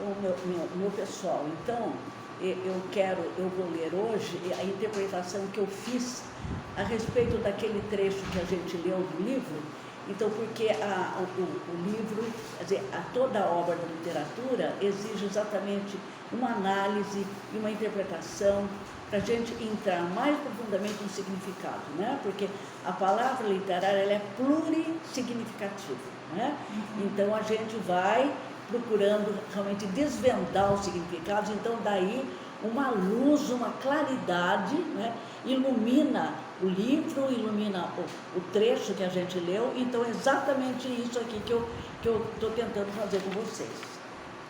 Então, meu pessoal, então, eu vou ler hoje a interpretação que eu fiz a respeito daquele trecho que a gente leu do livro. Então, porque o livro, quer dizer, toda a obra da literatura exige exatamente uma análise e uma interpretação para a gente entrar mais profundamente no significado, né? Porque a palavra literária, ela é plurissignificativa, né? Então, a gente vai procurando realmente desvendar os significados. Então daí uma luz, uma claridade, né, ilumina o livro, ilumina o trecho que a gente leu. Então é exatamente isso aqui que eu estou tentando fazer com vocês.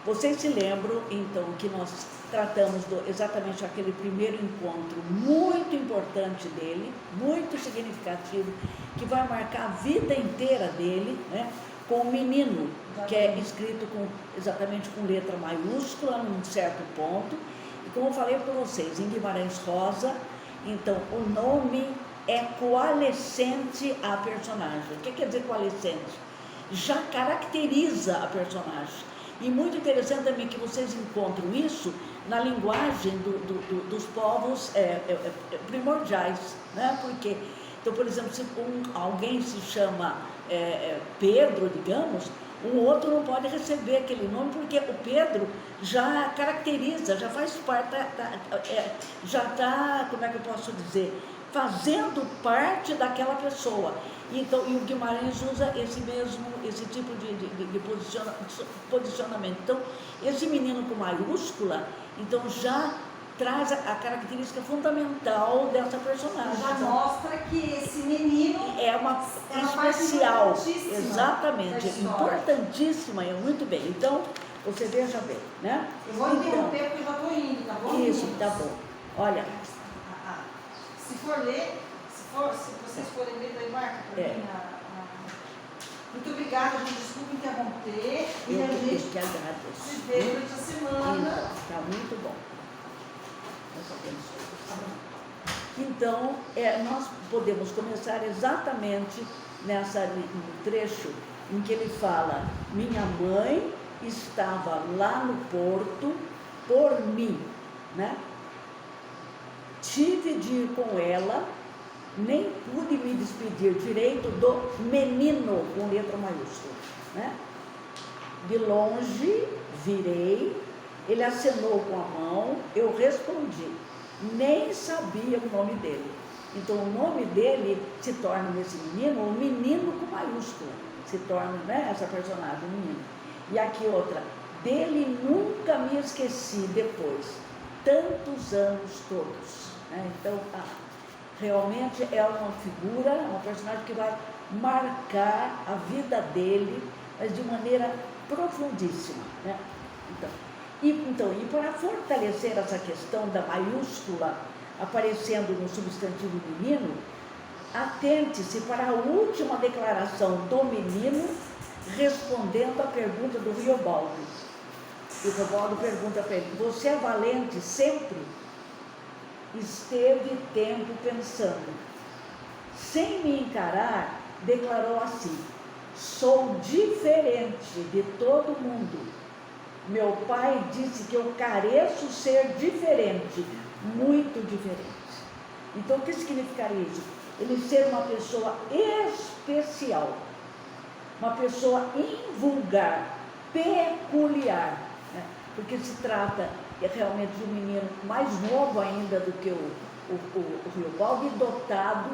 Vocês se lembram então que nós tratamos exatamente aquele primeiro encontro muito importante dele, muito significativo, que vai marcar a vida inteira dele, né? Com o menino, que é escrito exatamente com letra maiúscula, num certo ponto. E como eu falei para vocês, em Guimarães Rosa, então o nome é coalescente à personagem. O que quer dizer coalescente? Já caracteriza a personagem. E muito interessante também que vocês encontram isso na linguagem dos povos primordiais, né? Porque, então, por exemplo, se alguém se chama Pedro, digamos, o outro não pode receber aquele nome, porque o Pedro já caracteriza, já faz parte, já está, como é que eu posso dizer, fazendo parte daquela pessoa. Então, e o Guimarães usa esse tipo de posicionamento. Então, esse menino com maiúscula, então já traz a característica fundamental dessa personagem. Já mostra que esse menino é uma especial, exatamente, importantíssima, muito bem. Então, você veja bem, né? Eu vou interromper porque eu já estou indo, tá bom? Isso, tá bom. Olha. Se for ler, se vocês forem ler, daí marca para mim. Muito obrigada, gente. Desculpa interromper. Eu a gente que agradeço. Se vê durante a semana. Tá muito bom. Então, nós podemos começar exatamente no trecho em que ele fala: minha mãe estava lá no porto por mim, né? Tive de ir com ela, nem pude me despedir direito do menino, com letra maiúscula, né? De longe virei, ele acenou com a mão, eu respondi, nem sabia o nome dele. Então o nome dele se torna, nesse menino, o menino com maiúscula, se torna, né, essa personagem, o menino. E aqui outra, dele nunca me esqueci depois, tantos anos todos, né? Então realmente é uma figura, uma personagem que vai marcar a vida dele, mas de maneira profundíssima, né? E para fortalecer essa questão da maiúscula aparecendo no substantivo menino, atente-se para a última declaração do menino respondendo à pergunta do Riobaldo. E o Riobaldo pergunta para ele: você é valente sempre? Esteve tempo pensando. Sem me encarar, declarou assim: sou diferente de todo mundo. Meu pai disse que eu careço ser diferente, muito diferente. Então, o que significaria isso? Ele ser uma pessoa especial, uma pessoa invulgar, peculiar, né? Porque se trata realmente de um menino mais novo ainda do que o Riobaldo, e dotado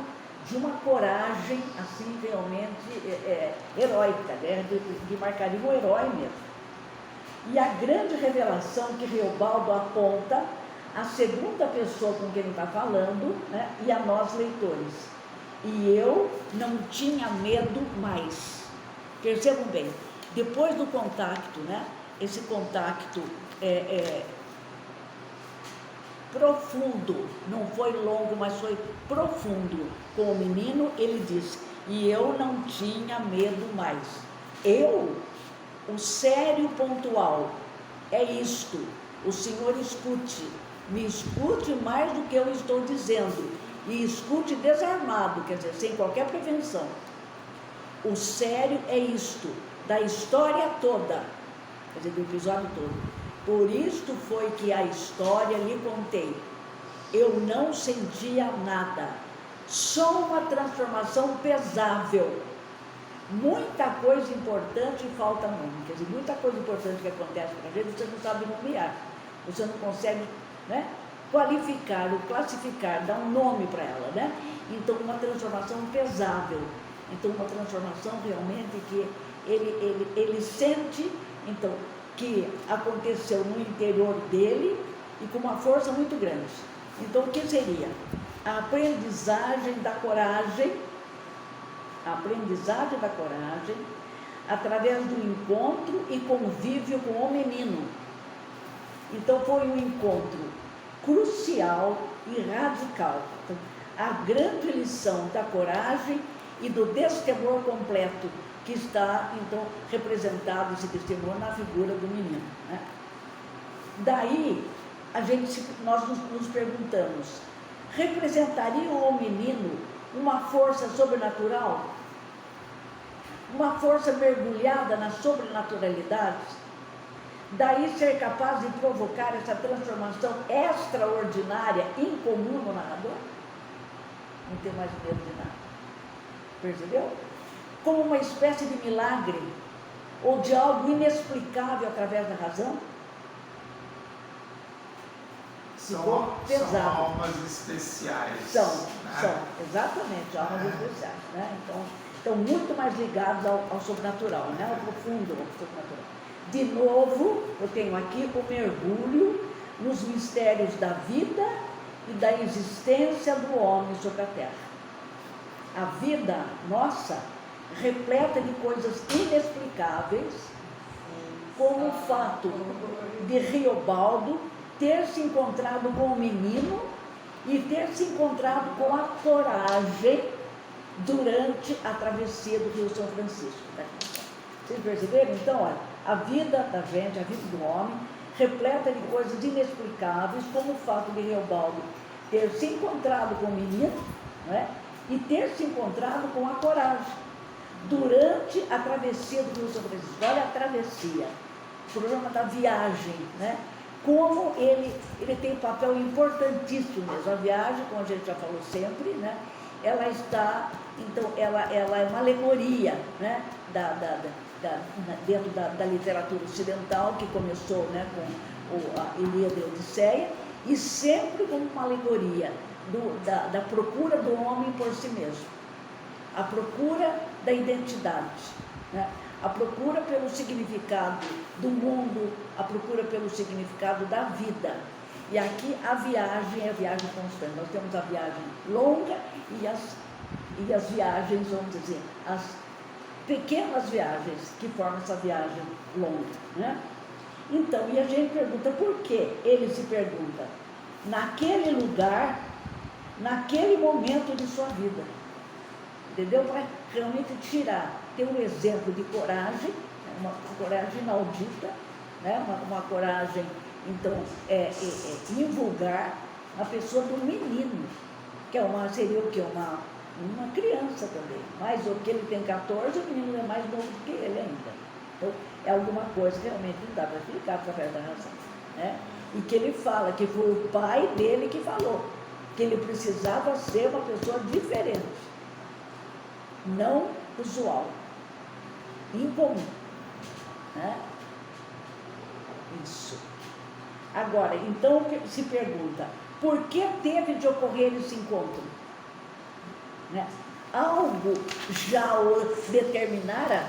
de uma coragem, assim, realmente heróica, né? De marcaria um herói mesmo. E a grande revelação que Riobaldo aponta a segunda pessoa com quem ele está falando, né, e a nós leitores. E eu não tinha medo mais. Percebam bem, depois do contato, né, esse contato profundo, não foi longo, mas foi profundo com o menino, ele diz: e eu não tinha medo mais. O sério pontual é isto: o Senhor escute, me escute mais do que eu estou dizendo, e escute desarmado, quer dizer, sem qualquer prevenção. O sério é isto, da história toda, quer dizer, do episódio todo. Por isto foi que a história lhe contei. Eu não sentia nada, só uma transformação pesável. Muita coisa importante falta muito. Quer dizer, muita coisa importante que acontece com a gente, você não sabe nomear. Você não consegue, né, qualificar ou classificar, dar um nome para ela, né? Então, uma transformação pesável. Então, uma transformação realmente que ele sente, então, que aconteceu no interior dele e com uma força muito grande. Então, o que seria? A aprendizagem da coragem, através do encontro e convívio com o menino. Então, foi um encontro crucial e radical. Então, a grande lição da coragem e do destemor completo, que está, então, representado esse destemor na figura do menino, né? Daí, nós nos perguntamos, representaria o menino uma força sobrenatural? Uma força mergulhada na sobrenaturalidade? Daí ser capaz de provocar essa transformação extraordinária, incomum no narrador? Não ter mais medo de nada. Percebeu? Como uma espécie de milagre, ou de algo inexplicável através da razão? São almas especiais. São, exatamente, almas especiais, né? Então, muito mais ligados ao sobrenatural, né? Ao profundo, ao sobrenatural. De novo, eu tenho aqui o mergulho nos mistérios da vida e da existência do homem sobre a terra. A vida nossa, repleta de coisas inexplicáveis, como o fato de Riobaldo ter se encontrado com o menino e ter se encontrado com a coragem durante a travessia do Rio São Francisco. Né? Vocês perceberam? Então, olha, a vida da gente, a vida do homem, repleta de coisas inexplicáveis, como o fato de Riobaldo ter se encontrado com o menino, né? E ter se encontrado com a coragem durante a travessia do Rio São Francisco. Olha a travessia, o programa da viagem, né? Como ele tem um papel importantíssimo mesmo. A viagem, como a gente já falou sempre, né? Ela está, então, ela é uma alegoria, né? Dentro da literatura ocidental, que começou, né, com a Ilíada e a Odisseia, e sempre como uma alegoria da procura do homem por si mesmo, a procura da identidade, né? A procura pelo significado do mundo, a procura pelo significado da vida. E aqui a viagem é a viagem constante. Nós temos a viagem longa e as viagens, vamos dizer, as pequenas viagens que formam essa viagem longa, né? Então, e a gente pergunta, por que ele se pergunta? Naquele lugar, naquele momento de sua vida, entendeu? Para realmente ter um exemplo de coragem, uma coragem inaudita, né? Uma coragem, então, invulgar, a pessoa do menino, que seria o quê? Uma criança também, mas o que ele tem 14, o menino é mais novo do que ele ainda. Então, é alguma coisa que realmente não dá para explicar através da razão, né? E que ele fala que foi o pai dele que falou que ele precisava ser uma pessoa diferente, não usual, incomum, né? Isso. Agora, então, se pergunta, por que teve de ocorrer esse encontro? Né? Algo já o determinara?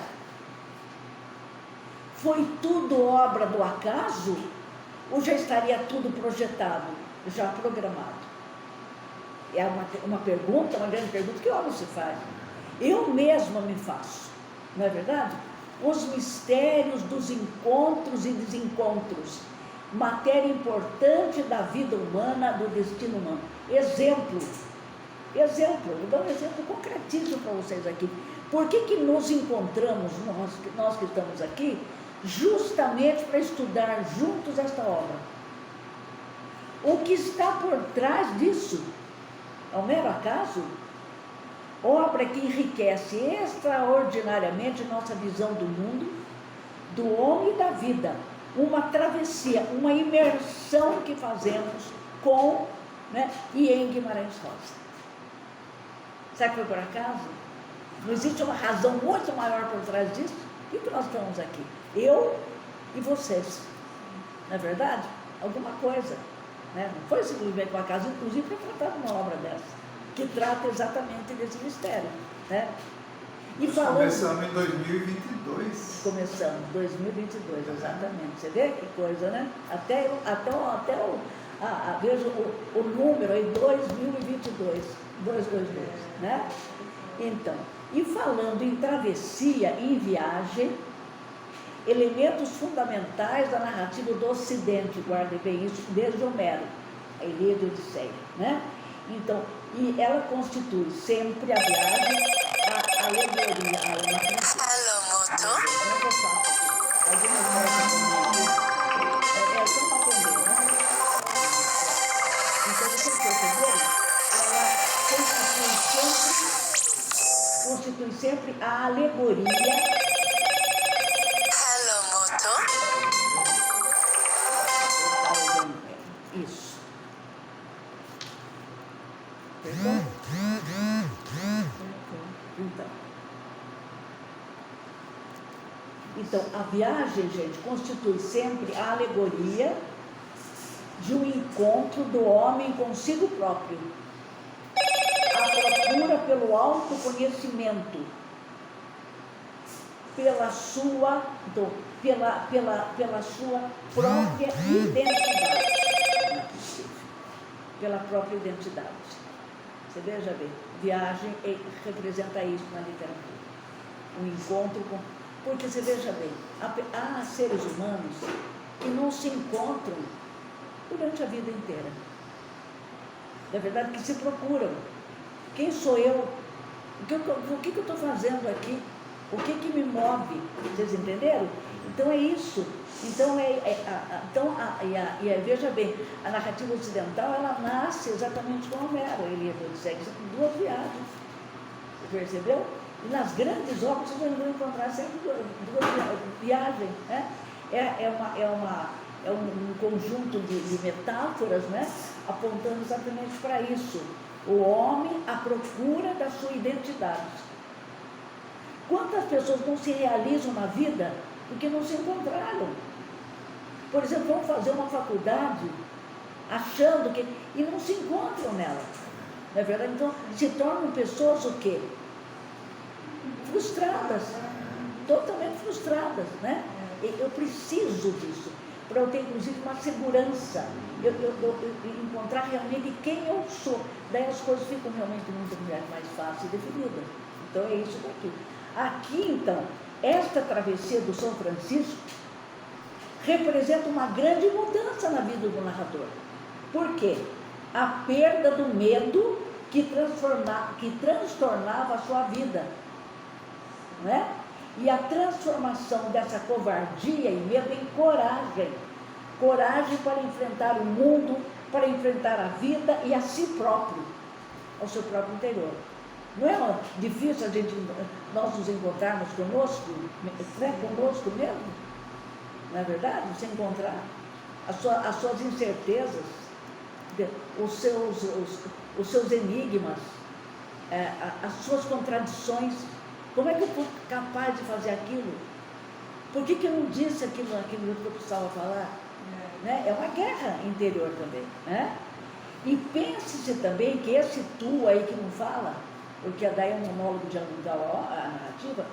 Foi tudo obra do acaso? Ou já estaria tudo projetado, já programado? É uma pergunta, uma grande pergunta que o homem se faz. Eu mesma me faço, não é verdade? Os mistérios dos encontros e desencontros, matéria importante da vida humana, do destino humano. Exemplo, vou dar um exemplo concretíssimo para vocês aqui. Por que nos encontramos, nós que estamos aqui, justamente para estudar juntos esta obra? O que está por trás disso? É um mero acaso? Obra que enriquece extraordinariamente nossa visão do mundo, do homem e da vida, uma travessia, uma imersão que fazemos com, né, e em Guimarães Rosa. Será que foi por acaso? Não existe uma razão muito maior por trás disso? Por que nós estamos aqui? Eu e vocês. Não é verdade? Alguma coisa. Né? Não foi simplesmente por acaso, inclusive para tratar de uma obra dessa, que trata exatamente desse mistério. Né? Nós começamos em 2022. Começamos em 2022, exatamente. Você vê que coisa, né? Veja o número aí, 2022, 222, né? Então, e falando em travessia, em viagem, elementos fundamentais da narrativa do Ocidente, guardem bem isso, desde Homero, a Ilíada e Odisseia, né? Então, e ela constitui sempre a viagem, a alegoria, a uma princesa. Algumas coisas só para aprender, né? Então, vocês perceberam? Ela constitui sempre a alegoria. Isso. Então, a viagem, gente, constitui sempre a alegoria de um encontro do homem consigo próprio, a procura pelo autoconhecimento, pela sua própria identidade. Não é possível. Pela própria identidade. Você veja bem, viagem representa isso na literatura. Um encontro com... Porque você veja bem, há seres humanos que não se encontram durante a vida inteira. Na verdade, que se procuram. Quem sou eu? O que eu estou fazendo aqui? O que me move? Vocês entenderam? Então é isso. Então, veja bem, a narrativa ocidental, ela nasce exatamente com Homero, ele segue duas viagens. Você percebeu? E nas grandes obras vocês vão encontrar sempre duas viagens, né? É um conjunto de metáforas, né? Apontando exatamente para isso. O homem à procura da sua identidade. Quantas pessoas não se realizam na vida porque não se encontraram? Por exemplo, vão fazer uma faculdade achando que... e não se encontram nela. Não é verdade? Então, se tornam pessoas o quê? Frustradas. Totalmente frustradas, né? Eu preciso disso, para eu ter, inclusive, uma segurança. Eu encontrar realmente quem eu sou. Daí as coisas ficam realmente muito mais fáceis e definidas. Então, é isso daqui. Aqui, então, esta travessia do São Francisco representa uma grande mudança na vida do narrador. Por quê? A perda do medo que transtornava a sua vida. Não é? E a transformação dessa covardia e medo em coragem. Coragem para enfrentar o mundo, para enfrentar a vida e a si próprio, ao seu próprio interior. Não é difícil nós nos encontrarmos conosco, né? Conosco mesmo? Não é verdade? Você encontrar as suas incertezas, os seus enigmas, as suas contradições. Como é que eu fui capaz de fazer aquilo? Por que eu não disse aquilo que eu precisava falar? Né? É uma guerra interior também. Né? E pense-se também que esse tu aí que não fala, porque daí é um monólogo dialogal, a narrativa,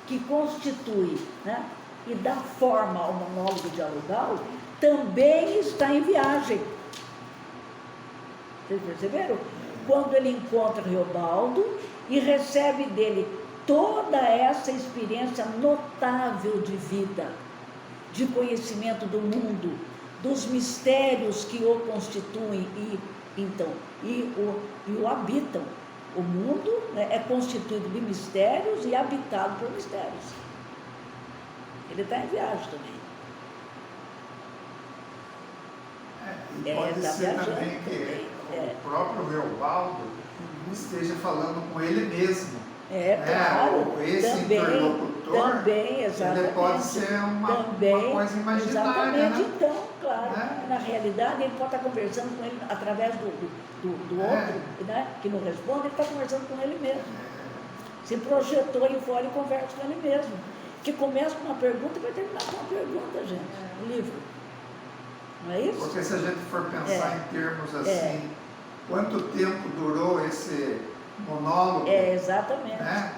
que constitui, né, e dá forma ao monólogo dialogal, também está em viagem. Vocês perceberam? Quando ele encontra Reobaldo e recebe dele toda essa experiência notável de vida, de conhecimento do mundo, dos mistérios que o constituem e o habitam. O mundo, né, é constituído de mistérios e habitado por mistérios. Ele está em viagem também. E pode ser também que o próprio Reobaldo esteja falando com ele mesmo. Claro. Esse também, interlocutor Também, exatamente. Ele pode ser uma coisa imaginária. Exatamente, né? então, claro. Né? Na realidade, ele pode estar conversando com ele através do outro, né? Que não responde, ele está conversando com ele mesmo. Se projetou aí fora e conversa com ele mesmo. Que começa com uma pergunta e vai terminar com uma pergunta, gente. O livro. Não é isso? Porque se a gente for pensar em termos assim, quanto tempo durou esse monólogo? Exatamente. Né?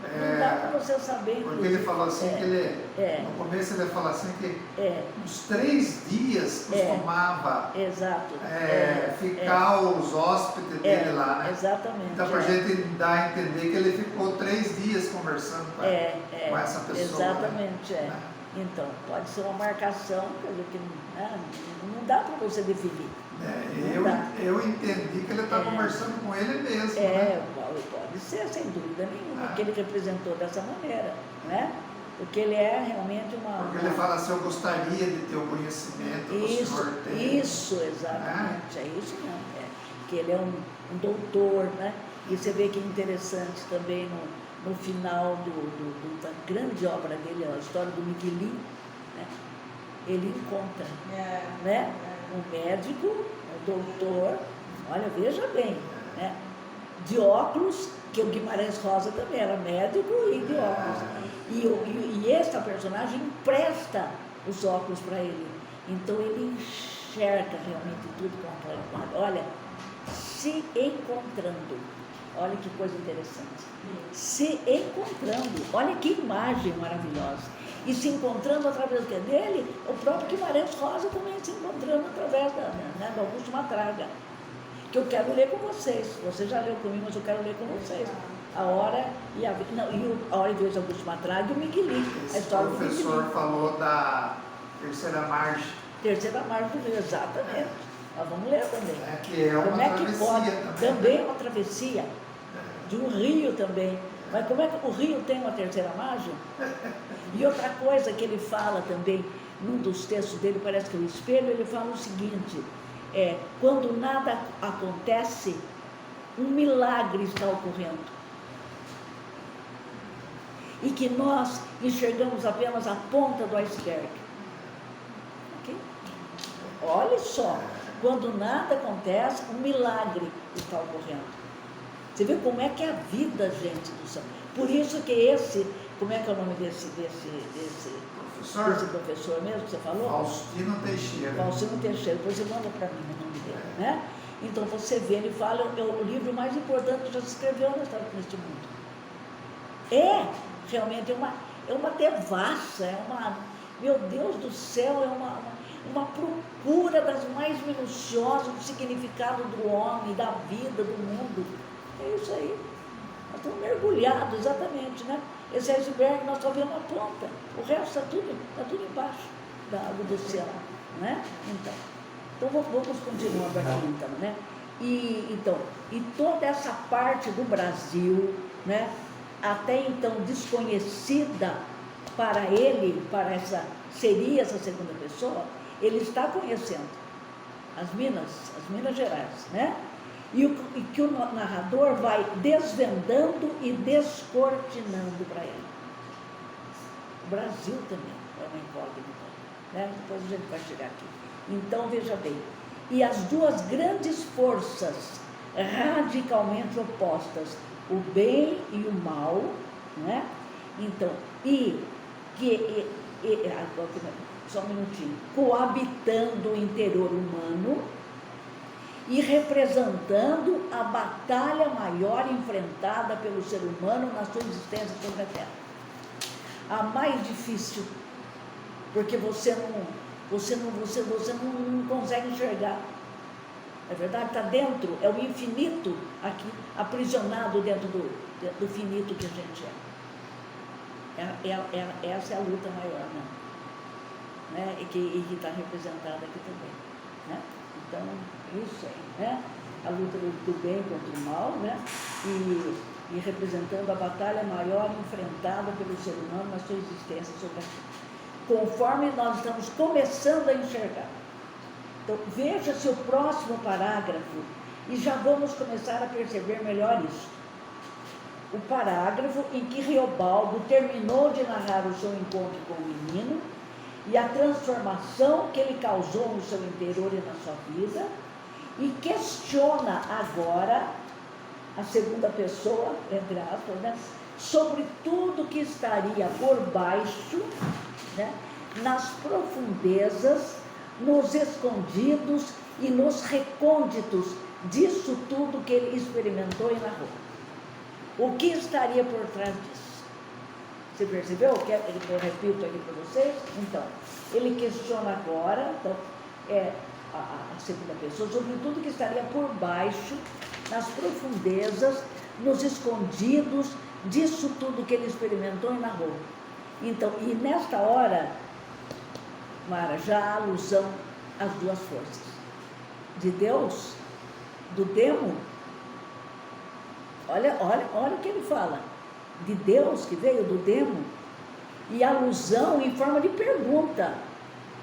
Não dá para você saber. Porque ele falou assim que ele, no começo ele falou assim que uns 3 dias costumava ficar os hóspedes dele lá, né? Exatamente. Então para a gente dar a entender que ele ficou 3 dias conversando com essa pessoa. Exatamente, né? Então, pode ser uma marcação, quer dizer, que não dá para você definir. Eu entendi que ele está conversando com ele mesmo. Né? Pode ser, sem dúvida nenhuma, que ele representou dessa maneira, né? Porque ele é realmente uma... Porque ele fala assim, eu gostaria de ter o conhecimento que o senhor tem. Isso, exatamente, é isso mesmo. Que ele é um doutor, né? E você vê que é interessante também no final da grande obra dele, a história do Miguelinho, né? Ele encontra né? Um médico, um doutor, olha, veja bem, né? De óculos, que o Guimarães Rosa também era médico e de óculos. E esta personagem empresta os óculos para ele. Então ele enxerga realmente tudo com a claridade. Olha, se encontrando. Olha que coisa interessante. Se encontrando. Olha que imagem maravilhosa. E se encontrando através dele, o próprio Guimarães Rosa também se encontrando através do Augusto Matraga. Que eu quero ler com vocês. Você já leu comigo, mas eu quero ler com vocês. A Hora e a Hora e Vez de Augusto Matraga e o Miguelinho. A história do Miguelinho. O professor falou da Terceira Margem. Terceira Margem do Rio, exatamente. Nós vamos ler também. Que é uma travessia também é uma travessia. De um rio também. Mas como é que o rio tem uma terceira margem? E outra coisa que ele fala também, num dos textos dele, parece que é o Espelho, ele fala o seguinte, quando nada acontece, um milagre está ocorrendo. E que nós enxergamos apenas a ponta do iceberg. Okay? Olha só, quando nada acontece, um milagre está ocorrendo. Você vê como é que é a vida, gente do céu. Por isso que como é que é o nome desse professor mesmo que você falou? Faustino Teixeira. Faustino Teixeira, depois você manda para mim o nome dele, né? Então você vê, ele fala, é o livro mais importante que já se escreveu neste mundo. Realmente uma devassa, meu Deus do céu, é uma procura das mais minuciosas do significado do homem, da vida, do mundo. É isso aí. Nós estamos mergulhados, exatamente, né? Esse iceberg nós só vemos a ponta. O resto está tudo embaixo da água do céu, né? Então vamos continuando aqui, então, né? E toda essa parte do Brasil, né? Até então desconhecida para ele, seria essa segunda pessoa, ele está conhecendo as Minas Gerais, né? E que o narrador vai desvendando e descortinando para ele. O Brasil também é uma incógnita, né? Depois a gente vai chegar aqui. Então, veja bem, e as duas grandes forças radicalmente opostas, o bem e o mal, né? Então, só um minutinho, coabitando o interior humano e representando a batalha maior enfrentada pelo ser humano na sua existência sobre a Terra. A mais difícil, porque você não consegue enxergar. É verdade? Está dentro, é o infinito aqui, aprisionado dentro do finito que a gente é. Essa é a luta maior, né? E que está representada aqui também, né? Então, isso aí, né? A luta do bem contra o mal, né? E representando a batalha maior enfrentada pelo ser humano na sua existência sobre a Terra. Conforme nós estamos começando a enxergar. Então, veja-se o próximo parágrafo e já vamos começar a perceber melhor isso. o parágrafo em que Riobaldo terminou de narrar o seu encontro com o menino e a transformação que ele causou no seu interior e na sua vida, e questiona agora a segunda pessoa, entre aspas, né, sobre tudo que estaria por baixo, né, nas profundezas, nos escondidos e nos recônditos disso tudo que ele experimentou e narrou. O que estaria por trás disso? Você percebeu o que eu repito aqui para vocês? Então, ele questiona agora, então, a segunda pessoa, sobre tudo que estaria por baixo, nas profundezas, nos escondidos disso tudo que ele experimentou e narrou. Então, e nesta hora, Mara, já há alusão às duas forças. De Deus, do demo, olha o que ele fala. De Deus, que veio do demo, e alusão em forma de pergunta,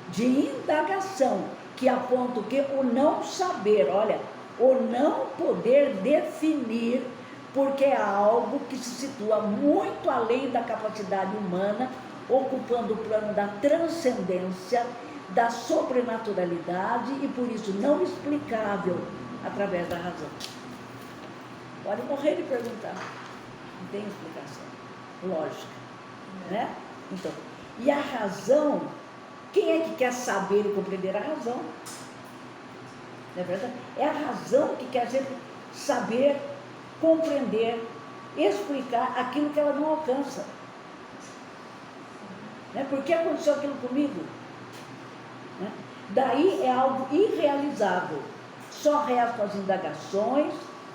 de indagação, que aponta o quê? O não saber, olha, o não poder definir, porque é algo que se situa muito além da capacidade humana, ocupando o plano da transcendência, da sobrenaturalidade e por isso não explicável através da razão. Pode morrer de perguntar, não tem explicação lógica, né? Então, e a razão, quem é que quer saber e compreender a razão? Não é verdade? É a razão que quer saber, compreender, explicar aquilo que ela não alcança. Né? Por que aconteceu aquilo comigo? Né? Daí é algo irrealizável. Só restam as indagações,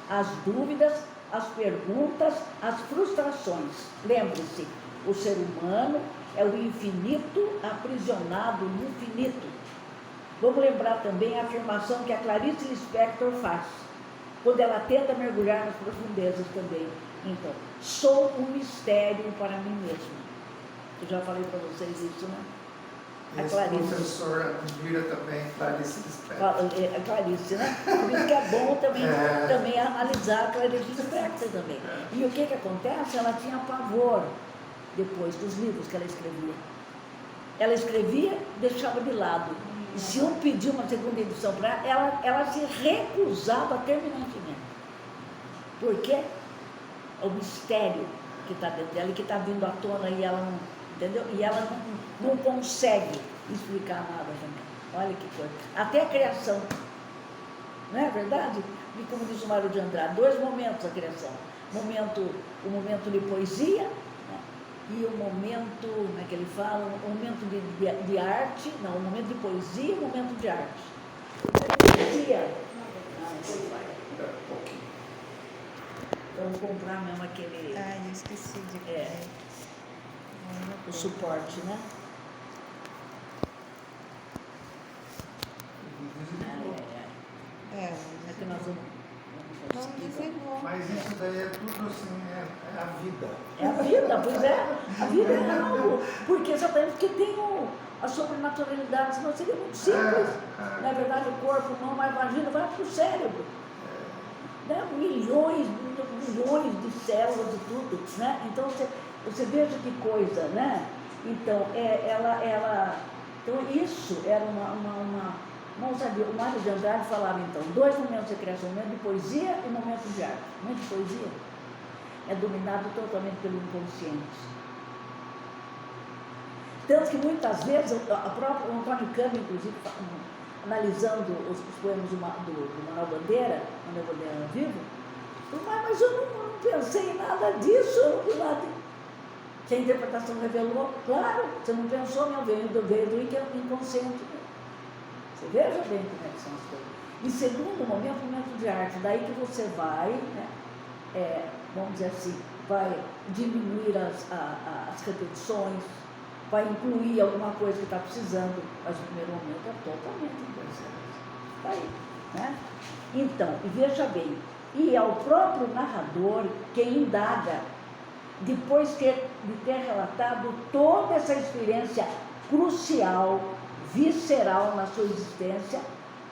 as dúvidas, as perguntas, as frustrações. Lembre-se, o ser humano é o infinito aprisionado no finito. Vamos lembrar também a afirmação que a Clarice Lispector faz, quando ela tenta mergulhar nas profundezas também. Então, sou um mistério para mim mesma. Eu já falei para vocês isso, né? Esse professor admira também Clarice Lispector. A Clarice, né? Por isso que é bom também analisar a Clarice Lispector também. E o que acontece? Ela tinha pavor depois dos livros que ela escrevia. Ela escrevia, deixava de lado. E se um pedir uma segunda edição para ela se recusava terminantemente. Porque é o mistério que está dentro dela e que está vindo à tona e ela não, entendeu? E ela não consegue explicar nada também. Olha que coisa. Até a criação. Não é verdade? E como diz o Mário de Andrade, 2 momentos da criação. O momento de poesia, né? E o momento, como é que ele fala? O momento de arte, não, o momento de poesia e o momento de arte. Poesia. Vamos comprar mesmo aquele... eu esqueci de... o suporte, né? É que nós vamos Mas isso daí é tudo assim, é a vida. É a vida, pois é. A vida é algo. Porque exatamente porque tem a sobrenaturalidade, senão seria muito simples. Na verdade, o corpo não, mas imagina, vai para o cérebro. Né? Milhões de células e tudo, né? Então você veja que coisa, né? Então então isso era uma ousadia. O Mário de Andrade falava então 2 momentos de criação, momento de poesia e momento de arte. O momento de poesia é dominado totalmente pelo inconsciente. Tanto que muitas vezes o próprio Antônio Cândido, inclusive, analisando os poemas do Manuel Bandeira era vivo, mas eu não pensei em nada disso, eu não vi nada. Se a interpretação revelou, claro, você não pensou, meu, veio do inconsciente. Você veja bem como é que são as coisas. E segundo momento de arte, daí que você vai, né, vamos dizer assim, vai diminuir as repetições, vai incluir alguma coisa que está precisando, mas no primeiro momento é totalmente inconsciente. Está aí, né? Então, e veja bem, e é o próprio narrador quem indaga, depois de ter relatado toda essa experiência crucial, visceral na sua existência,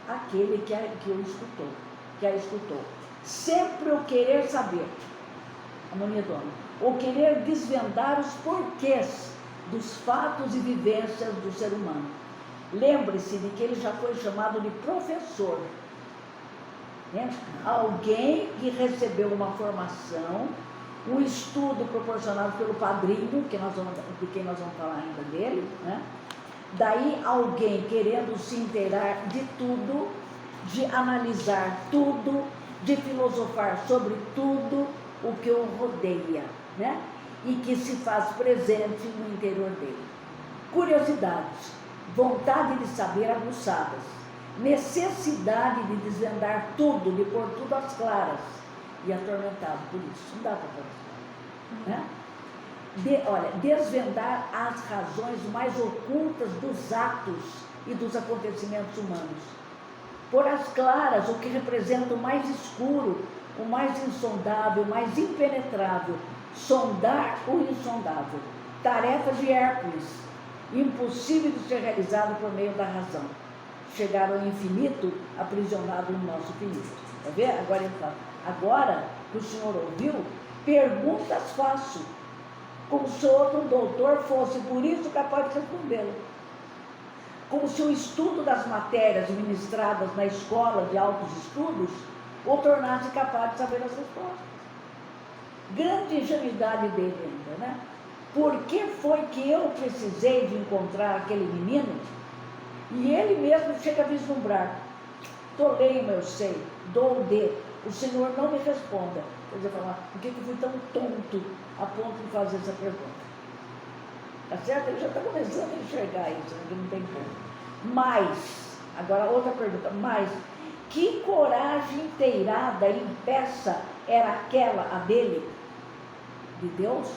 aquele que a escutou. Sempre o querer saber. a mania do homem, ou querer desvendar os porquês dos fatos e vivências do ser humano. Lembre-se de que ele já foi chamado de professor, né? Alguém que recebeu uma formação, um estudo proporcionado pelo padrinho, de quem nós vamos falar ainda dele, né? Daí alguém querendo se inteirar de tudo, de analisar tudo, de filosofar sobre tudo o que o rodeia, né? E que se faz presente no interior dele. Curiosidades, vontade de saber aguçadas, necessidade de desvendar tudo, de pôr tudo às claras, e atormentado por isso. Não dá para fazer, né? Desvendar as razões mais ocultas dos atos e dos acontecimentos humanos. Pôr às claras o que representa o mais escuro, o mais insondável, o mais impenetrável. Sondar o insondável. Tarefa de Hércules, impossível de ser realizado por meio da razão. Chegar ao infinito, aprisionado no nosso finito. Está vendo? Agora ele fala. Agora que o senhor ouviu, perguntas faço, como se outro doutor fosse, por isso, capaz de respondê-lo. Como se o estudo das matérias ministradas na escola de altos estudos o tornasse capaz de saber as respostas. Grande ingenuidade dele ainda, né? Por que foi que eu precisei de encontrar aquele menino? E ele mesmo chega a vislumbrar. Tolei-me, eu sei, dou de. O Senhor não me responda. Quer dizer, falar, por que eu fui tão tonto a ponto de fazer essa pergunta? Tá certo? Ele já está começando a enxergar isso, né? Que não tem como. Mas, agora outra pergunta, mas que coragem inteirada e peça era aquela, a dele? De Deus?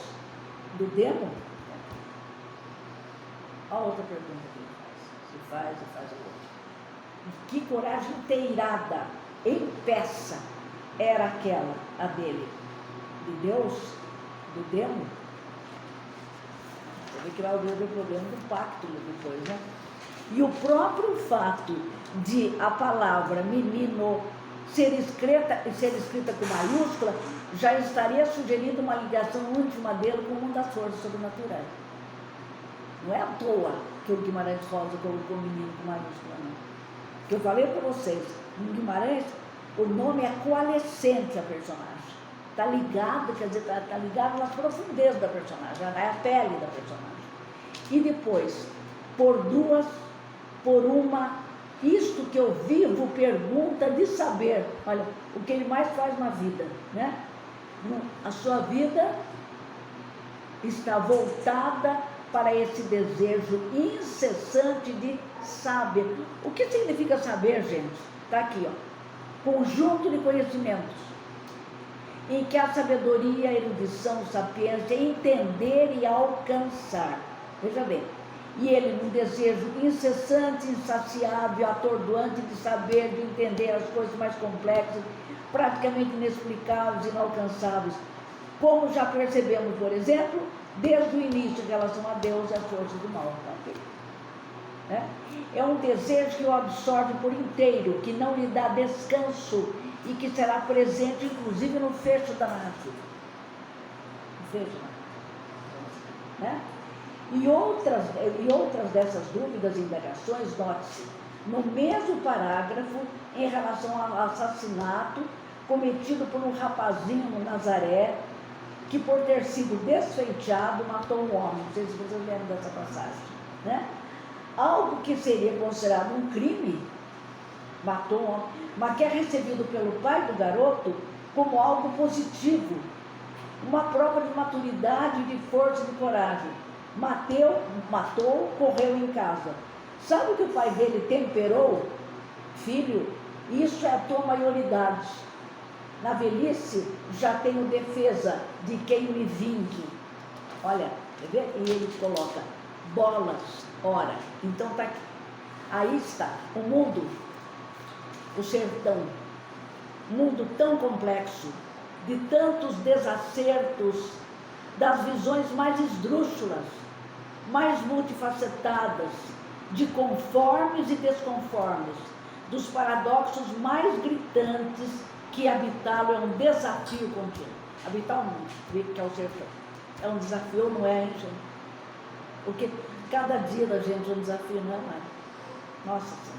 Do demo? A outra pergunta que ele faz. Se faz e faz a outra. Que coragem inteirada, em peça, era aquela, a dele? De Deus? Do demo? Você vê que vai haver o problema do pacto depois, né? E o próprio fato de a palavra menino ser escrita com maiúscula já estaria sugerindo uma ligação íntima dele com uma das forças sobrenaturais. Não é à toa que o Guimarães Rosa colocou menino com maiúscula, não. Que eu falei para vocês, no Guimarães, o nome é coalescente a personagem. Está ligado, quer dizer, está ligado na profundeza da personagem, é a pele da personagem. E depois, por uma, isto que eu vivo, pergunta de saber. Olha, o que ele mais faz na vida, né? A sua vida está voltada para esse desejo incessante de saber. O que significa saber, gente? Está aqui, ó. Conjunto de conhecimentos em que a sabedoria, a erudição, a sapiência, entender e alcançar. Veja bem. E ele, num desejo incessante, insaciável, atordoante de saber, de entender as coisas mais complexas, praticamente inexplicáveis, inalcançáveis, como já percebemos, por exemplo, desde o início em relação a Deus e às forças do mal. Né? É um desejo que o absorve por inteiro, que não lhe dá descanso e que será presente, inclusive, no fecho da narrativa. No fecho da narrativa. Né? E outras dessas dúvidas e indagações, note-se, no mesmo parágrafo, em relação ao assassinato cometido por um rapazinho no Nazaré, que por ter sido desfeiteado, matou um homem. Não sei se vocês lembram dessa passagem, né? Algo que seria considerado um crime, matou um homem, mas que é recebido pelo pai do garoto como algo positivo, uma prova de maturidade, de força e de coragem. Matou, correu em casa. Sabe o que o pai dele temperou? Filho, isso é a tua maioridade. Na velhice já tenho defesa de quem me vingue. Olha, quer ver? E ele coloca bolas, ora. Então tá aqui. Aí está o mundo, o sertão, mundo tão complexo, de tantos desacertos, das visões mais esdrúxulas, mais multifacetadas, de conformes e desconformes, dos paradoxos mais gritantes, que habitá-lo é um desafio contínuo. habitar o mundo, que é o sertão. É um desafio, não é, hein, gente? Porque cada dia da gente é um desafio, não é? Nossa Senhora.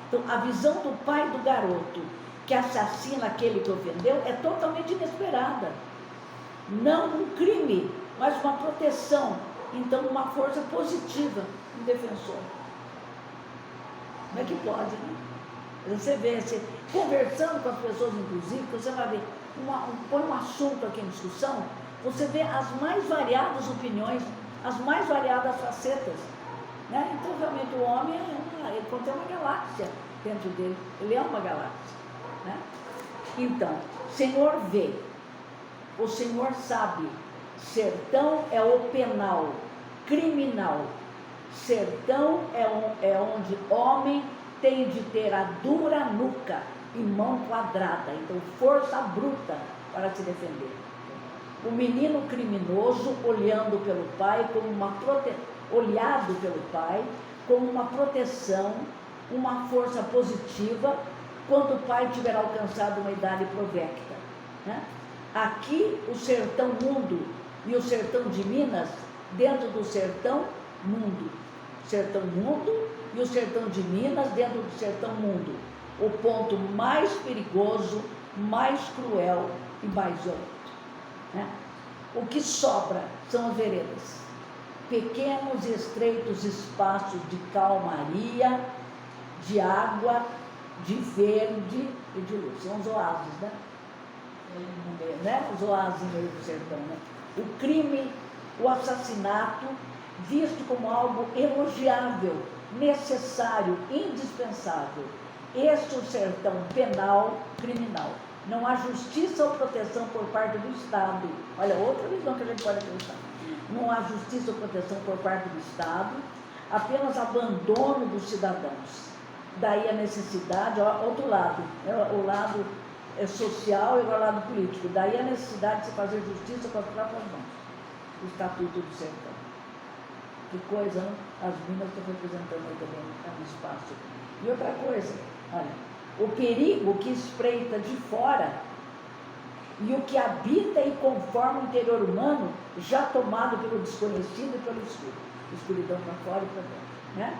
Então, a visão do pai do garoto que assassina aquele que ofendeu é totalmente inesperada. Não um crime, mas uma proteção. Então, uma força positiva, um defensor. Como é que pode, né? Você vê, conversando com as pessoas, inclusive, você vai ver, põe um assunto aqui em discussão, você vê as mais variadas opiniões, as mais variadas facetas. Né? Então, realmente, o homem ele contém uma galáxia dentro dele, ele é uma galáxia. Né? Então, o Senhor vê, o Senhor sabe, sertão é o penal, criminal. Sertão é onde homem tem de ter a dura nuca e mão quadrada, então força bruta para se defender. O menino criminoso olhando pelo pai como olhado pelo pai como uma proteção, uma força positiva quando o pai tiver alcançado uma idade provecta. Né? Aqui o sertão mundo e o sertão de Minas, dentro do sertão mundo. Sertão mundo e o sertão de Minas dentro do sertão mundo. O ponto mais perigoso, mais cruel e mais violento. Né? O que sobra são as veredas. Pequenos e estreitos espaços de calmaria, de água, de verde e de luz. São os oásis, né? No meio, né? Os oásis no meio do sertão, né? O crime, o assassinato, visto como algo elogiável, necessário, indispensável. Este é o sertão penal, criminal. Não há justiça ou proteção por parte do Estado. Olha, outra visão que a gente pode pensar. Não há justiça ou proteção por parte do Estado, apenas abandono dos cidadãos. Daí a necessidade, outro lado, o lado social e o lado político. Daí a necessidade de se fazer justiça com as próprias mãos. O Estatuto do Sertão. Que coisa, né? As minas estão representando aí também no espaço. E outra coisa, olha, o perigo que espreita de fora e o que habita e conforma o interior humano, já tomado pelo desconhecido e pelo escuro. Escuridão para fora e para dentro. Né?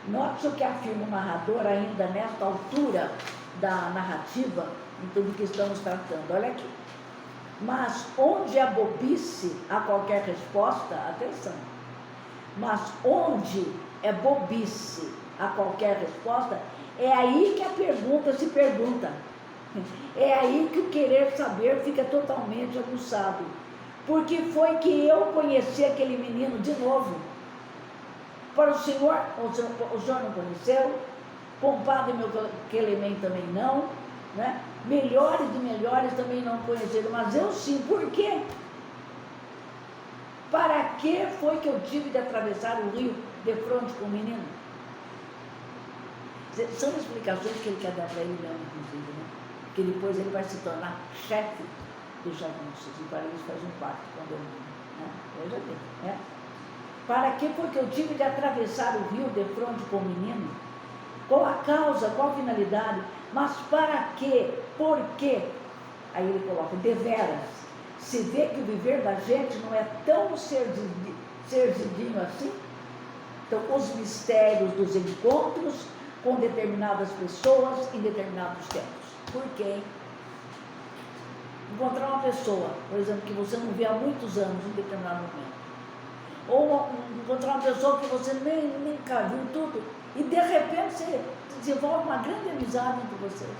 Note o que afirma o narrador ainda nesta altura da narrativa, então, do que estamos tratando. Olha aqui. Mas onde há bobice a qualquer resposta, atenção. Mas onde é bobice a qualquer resposta, é aí que a pergunta se pergunta. É aí que o querer saber fica totalmente aguçado. Porque foi que eu conheci aquele menino de novo. Para o senhor não conheceu, compadre meu Quelemem também não, né? Melhores de melhores também não conheceram, mas eu sim. Por quê? Para que foi que eu tive de atravessar o rio de frente com o menino? São explicações que ele quer dar para ele mesmo, inclusive, né? Que depois ele vai se tornar chefe dos jagunços, e para isso faz um pacto com o menino. Né? Veja bem, né? Para que foi que eu tive de atravessar o rio de frente com o menino? Qual a causa, qual a finalidade? Mas para quê? Por quê? Aí ele coloca, deveras, se vê que o viver da gente não é tão serzidinho assim. Então, os mistérios dos encontros com determinadas pessoas em determinados tempos. Por quê? Encontrar uma pessoa, por exemplo, que você não vê há muitos anos em determinado momento. Ou encontrar uma pessoa que você nunca viu tudo, e de repente você desenvolve uma grande amizade entre vocês.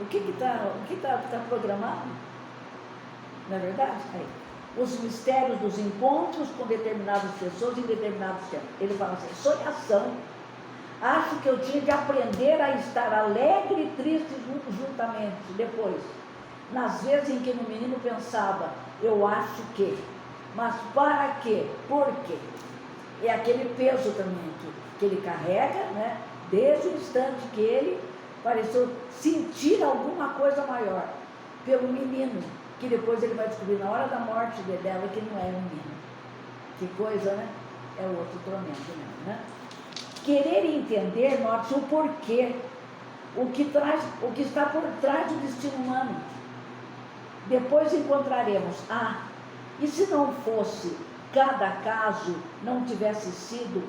O que está programado? Não é verdade? Aí. Os mistérios dos encontros com determinadas pessoas em determinados tempos. Ele fala assim, sonhação. Acho que eu tinha de aprender a estar alegre e triste juntamente. Depois, nas vezes em que no menino pensava, eu acho que, mas para quê? Por quê? É aquele peso também que ele carrega, né? Desde o instante que ele pareceu sentir alguma coisa maior pelo menino, que depois ele vai descobrir na hora da morte dela que não é um menino. Que coisa, né? É outro tormento mesmo, né? Querer entender, note o porquê, o que está por trás do destino humano. Depois encontraremos, e se não fosse, cada caso não tivesse sido,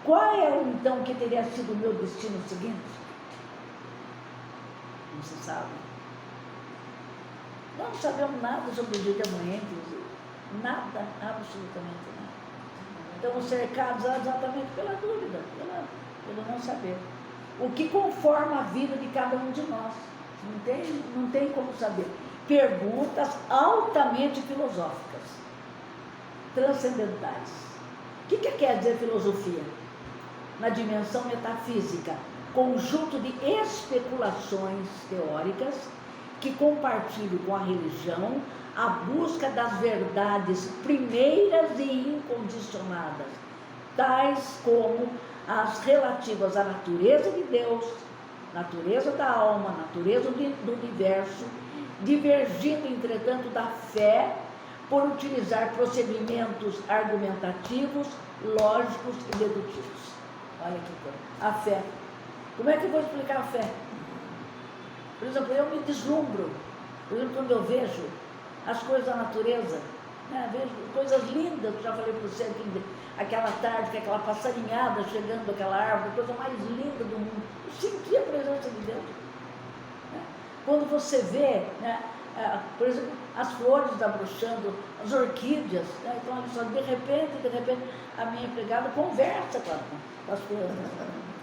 qual é então que teria sido o meu destino seguinte? Não se sabe. Nós não sabemos nada sobre o dia de amanhã, inclusive. Nada, absolutamente nada. Estamos cercados exatamente pela dúvida, pelo não saber. O que conforma a vida de cada um de nós. Não tem como saber. Perguntas altamente filosóficas, transcendentais. O que quer dizer filosofia? Na dimensão metafísica, conjunto de especulações teóricas que compartilham com a religião a busca das verdades primeiras e incondicionadas, tais como as relativas à natureza de Deus, natureza da alma, natureza do universo, divergindo, entretanto, da fé por utilizar procedimentos argumentativos, lógicos e dedutivos. Olha que coisa. A fé. Como é que eu vou explicar a fé? Por exemplo, eu me deslumbro. Por exemplo, quando eu vejo as coisas da natureza, né? Vejo coisas lindas, que já falei para você, aquela tarde, aquela passarinhada chegando daquela árvore, a coisa mais linda do mundo. Eu senti a presença de Deus. Né? Quando você vê, né, por exemplo, as flores desabrochando, as orquídeas, né? Então, olha só, de repente, a minha empregada conversa com as flores.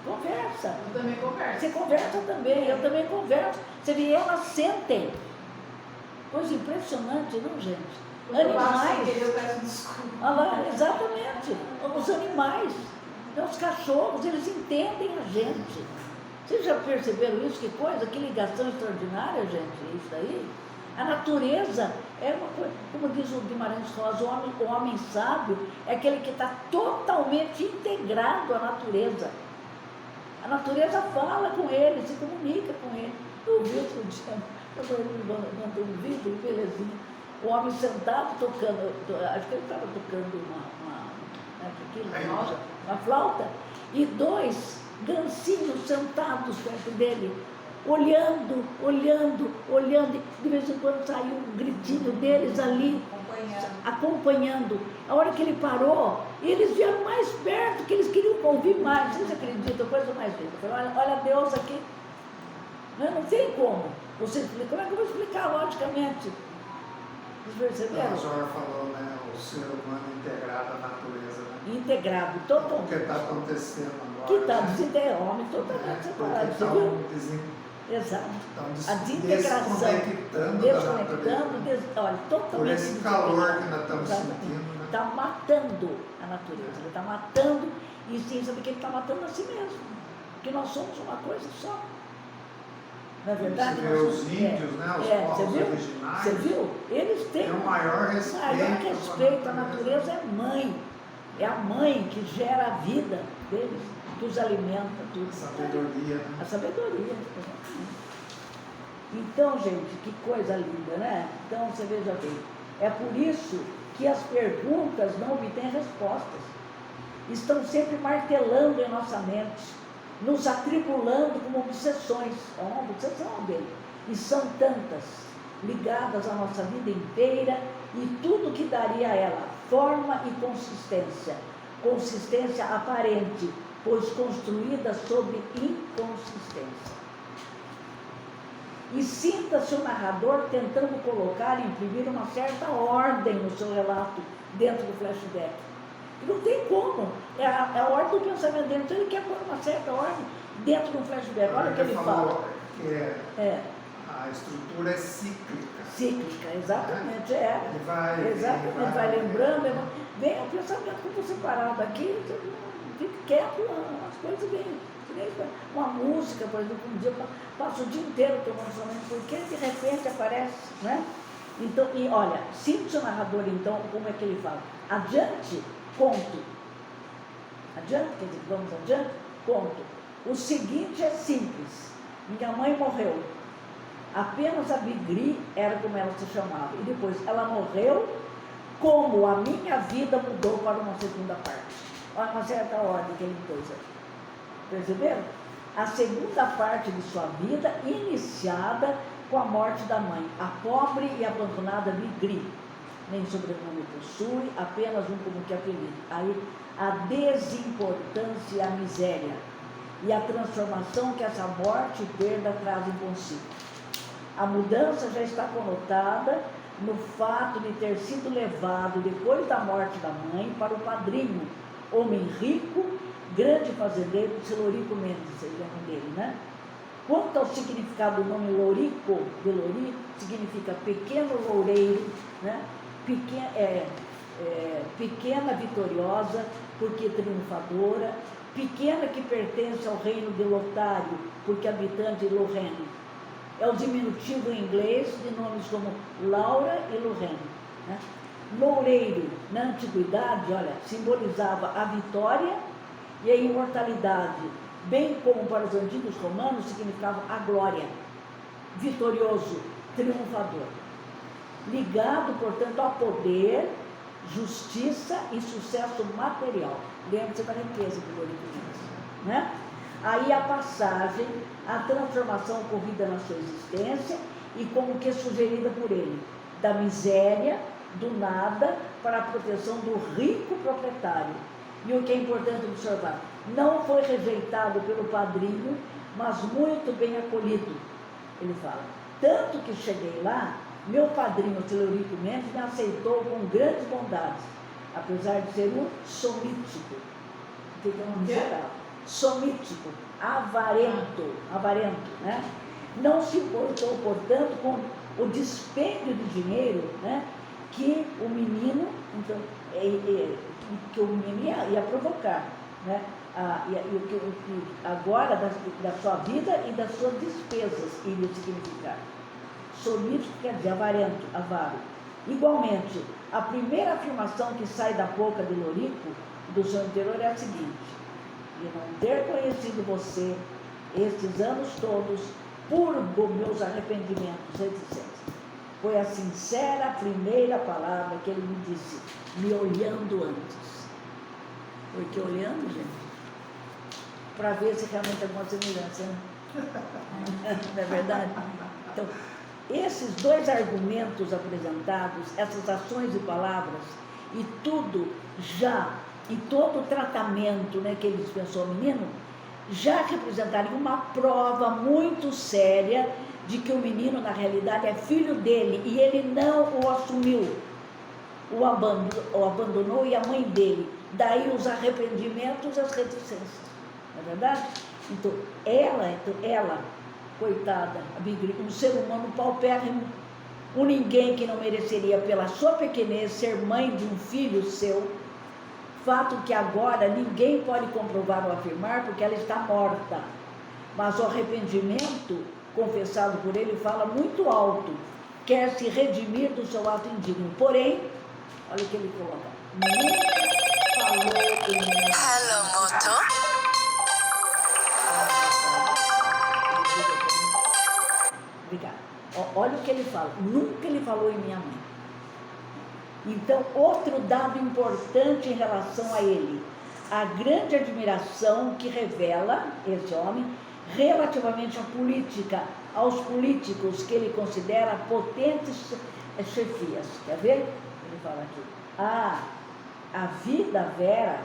Conversa. Eu também converso. Você conversa também, eu também converso. Você vê, elas sentem. Coisa impressionante, não, gente? Animais. Eu peço desculpa. Olha lá, exatamente. Os animais, os cachorros, eles entendem a gente. Vocês já perceberam isso? Que coisa, que ligação extraordinária, gente, isso daí? A natureza é uma coisa, como diz o Guimarães Rosa, o homem sábio é aquele que está totalmente integrado à natureza. A natureza fala com ele, se comunica com ele. Eu vi outro dia, ele mandou um vídeo, belezinha, o homem sentado tocando, acho que ele estava tocando uma flauta, e 2 gancinhos sentados perto dele, olhando, de vez em quando saiu um gritinho deles ali, acompanhando. A hora que ele parou, eles vieram mais perto, que eles queriam ouvir mais. Vocês acreditam? Coisa mais linda. Eu falei, olha Deus aqui. Não tem como você explicar. Como é que eu vou explicar logicamente? Vocês perceberam? A senhora falou, né? O ser humano integrado à natureza. Né? Integrado, totalmente. O que está acontecendo agora. Que está desintegrado, homem totalmente separado. Você viu? Exato. Então, a desintegração, desconectando, olha, totalmente. Por esse calor que nós estamos sentindo. Né? Está matando a natureza, ele está matando, e sim, sabe que ele está matando a si mesmo. Porque nós somos uma coisa só. Não é verdade? Os índios, né? Os povos originários. Você viu? Eles têm o maior respeito. A natureza é mãe. É a mãe que gera a vida deles, que os alimenta, tudo. A sabedoria, né? A sabedoria. Então, gente, que coisa linda, né? Então, você veja bem. É por isso que as perguntas não obtêm respostas. Estão sempre martelando em nossa mente, nos atribulando como obsessões. É uma obsessão dele. E são tantas, ligadas à nossa vida inteira e tudo que daria a ela forma e consistência. Consistência aparente, pois construída sobre inconsistência. E sinta-se o narrador tentando colocar e imprimir uma certa ordem no seu relato dentro do flashback. E não tem como, é a ordem do pensamento dele, então ele quer pôr uma certa ordem dentro do flashback. Olha o que ele fala. Que a estrutura é cíclica. Cíclica, exatamente, Ele vai lembrando, vem o pensamento como separado aqui, fica quieto, as coisas vêm. Uma música, por exemplo, um dia eu passo o dia inteiro tomando somente, porque de repente aparece, né? Então, e olha, sinta o narrador, então, como é que ele fala? Adiante, conto. Adiante, quer dizer, vamos adiante, conto. O seguinte é simples. Minha mãe morreu. Apenas a Bigri era como ela se chamava. E depois ela morreu, como a minha vida mudou para uma segunda parte. Olha uma certa ordem que ele pôs aqui. Perceberam? A segunda parte de sua vida, iniciada com a morte da mãe. A pobre e abandonada Vigri, nem sobrenome possui, apenas um como que apelido. Aí a desimportância e a miséria, e a transformação que essa morte e perda trazem consigo. A mudança já está conotada no fato de ter sido levado, depois da morte da mãe, para o padrinho, homem rico, grande fazendeiro, Lorico Mendes, vocês lembram dele, né? Quanto ao significado do nome Lorico, de Lori, significa pequeno loureiro, né? Pequena vitoriosa, porque triunfadora, pequena que pertence ao reino de Lotário, porque habitante de Lorraine. É o diminutivo em inglês de nomes como Laura e Lorraine, né? Loureiro, na antiguidade, olha, simbolizava a vitória e a imortalidade, bem como para os antigos romanos significava a glória, vitorioso, triunfador. Ligado, portanto, ao poder, justiça e sucesso material. Lembre-se da riqueza do Lorico Mendes, né? Aí a passagem, a transformação ocorrida na sua existência e como que é sugerida por ele, da miséria, do nada, para a proteção do rico proprietário. E o que é importante observar, não foi rejeitado pelo padrinho, mas muito bem acolhido. Ele fala, tanto que cheguei lá, meu padrinho, Lorico Mendes, me aceitou com grandes bondades, apesar de ser um somítico, que é um miserável. Somítico, avarento, né? Não se importou, portanto, com o dispêndio de dinheiro, né? Que o menino, então, que o menino ia provocar, né? Agora da sua vida e das suas despesas iria significar. Somítico quer dizer avarento, avaro. Igualmente, a primeira afirmação que sai da boca de Lorico do seu interior é a seguinte: de não ter conhecido você estes anos todos, purgo meus arrependimentos, etc. Foi a sincera primeira palavra que ele me disse, me olhando antes. Porque olhando, gente, para ver se realmente tem alguma semelhança, né? Não é verdade? Então, esses dois argumentos apresentados, essas ações e palavras, e tudo já, e todo o tratamento, né, que ele dispensou ao menino, já representaria uma prova muito séria de que o menino, na realidade, é filho dele, e ele não o assumiu, o abandonou, e a mãe dele. Daí os arrependimentos e as reticências, não é verdade? Então, ela, coitada, um ser humano paupérrimo, um ninguém que não mereceria, pela sua pequenez, ser mãe de um filho seu, fato que agora ninguém pode comprovar ou afirmar, porque ela está morta. Mas o arrependimento confessado por ele fala muito alto, quer se redimir do seu ato indigno. Porém, olha o que ele coloca, nunca falou em minha... Hello, Moto. Obrigada. Olha o que ele fala, nunca ele falou em minha mãe. Então, outro dado importante em relação a ele, a grande admiração que revela esse homem relativamente à política, aos políticos que ele considera potentes chefias. Quer ver? Ele fala aqui, a vida vera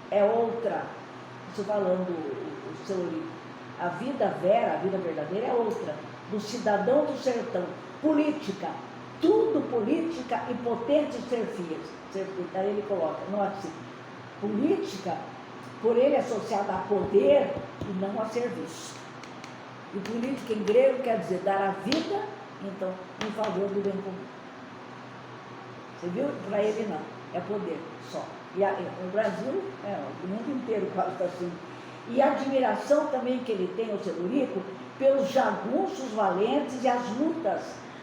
é outra. Estou falando o seu livro. A vida vera, a vida verdadeira é outra, do cidadão do sertão. Política, tudo política e potentes chefias. Aí ele coloca, note, política, por ele associada a poder e não a serviço. E política em grego quer dizer dar a vida, então, em favor do bem comum. Você viu? Para ele não, é poder só. E no Brasil, o mundo inteiro quase está assim. E a admiração também que ele tem, o seu Lorico, pelos jagunços valentes e as lutas,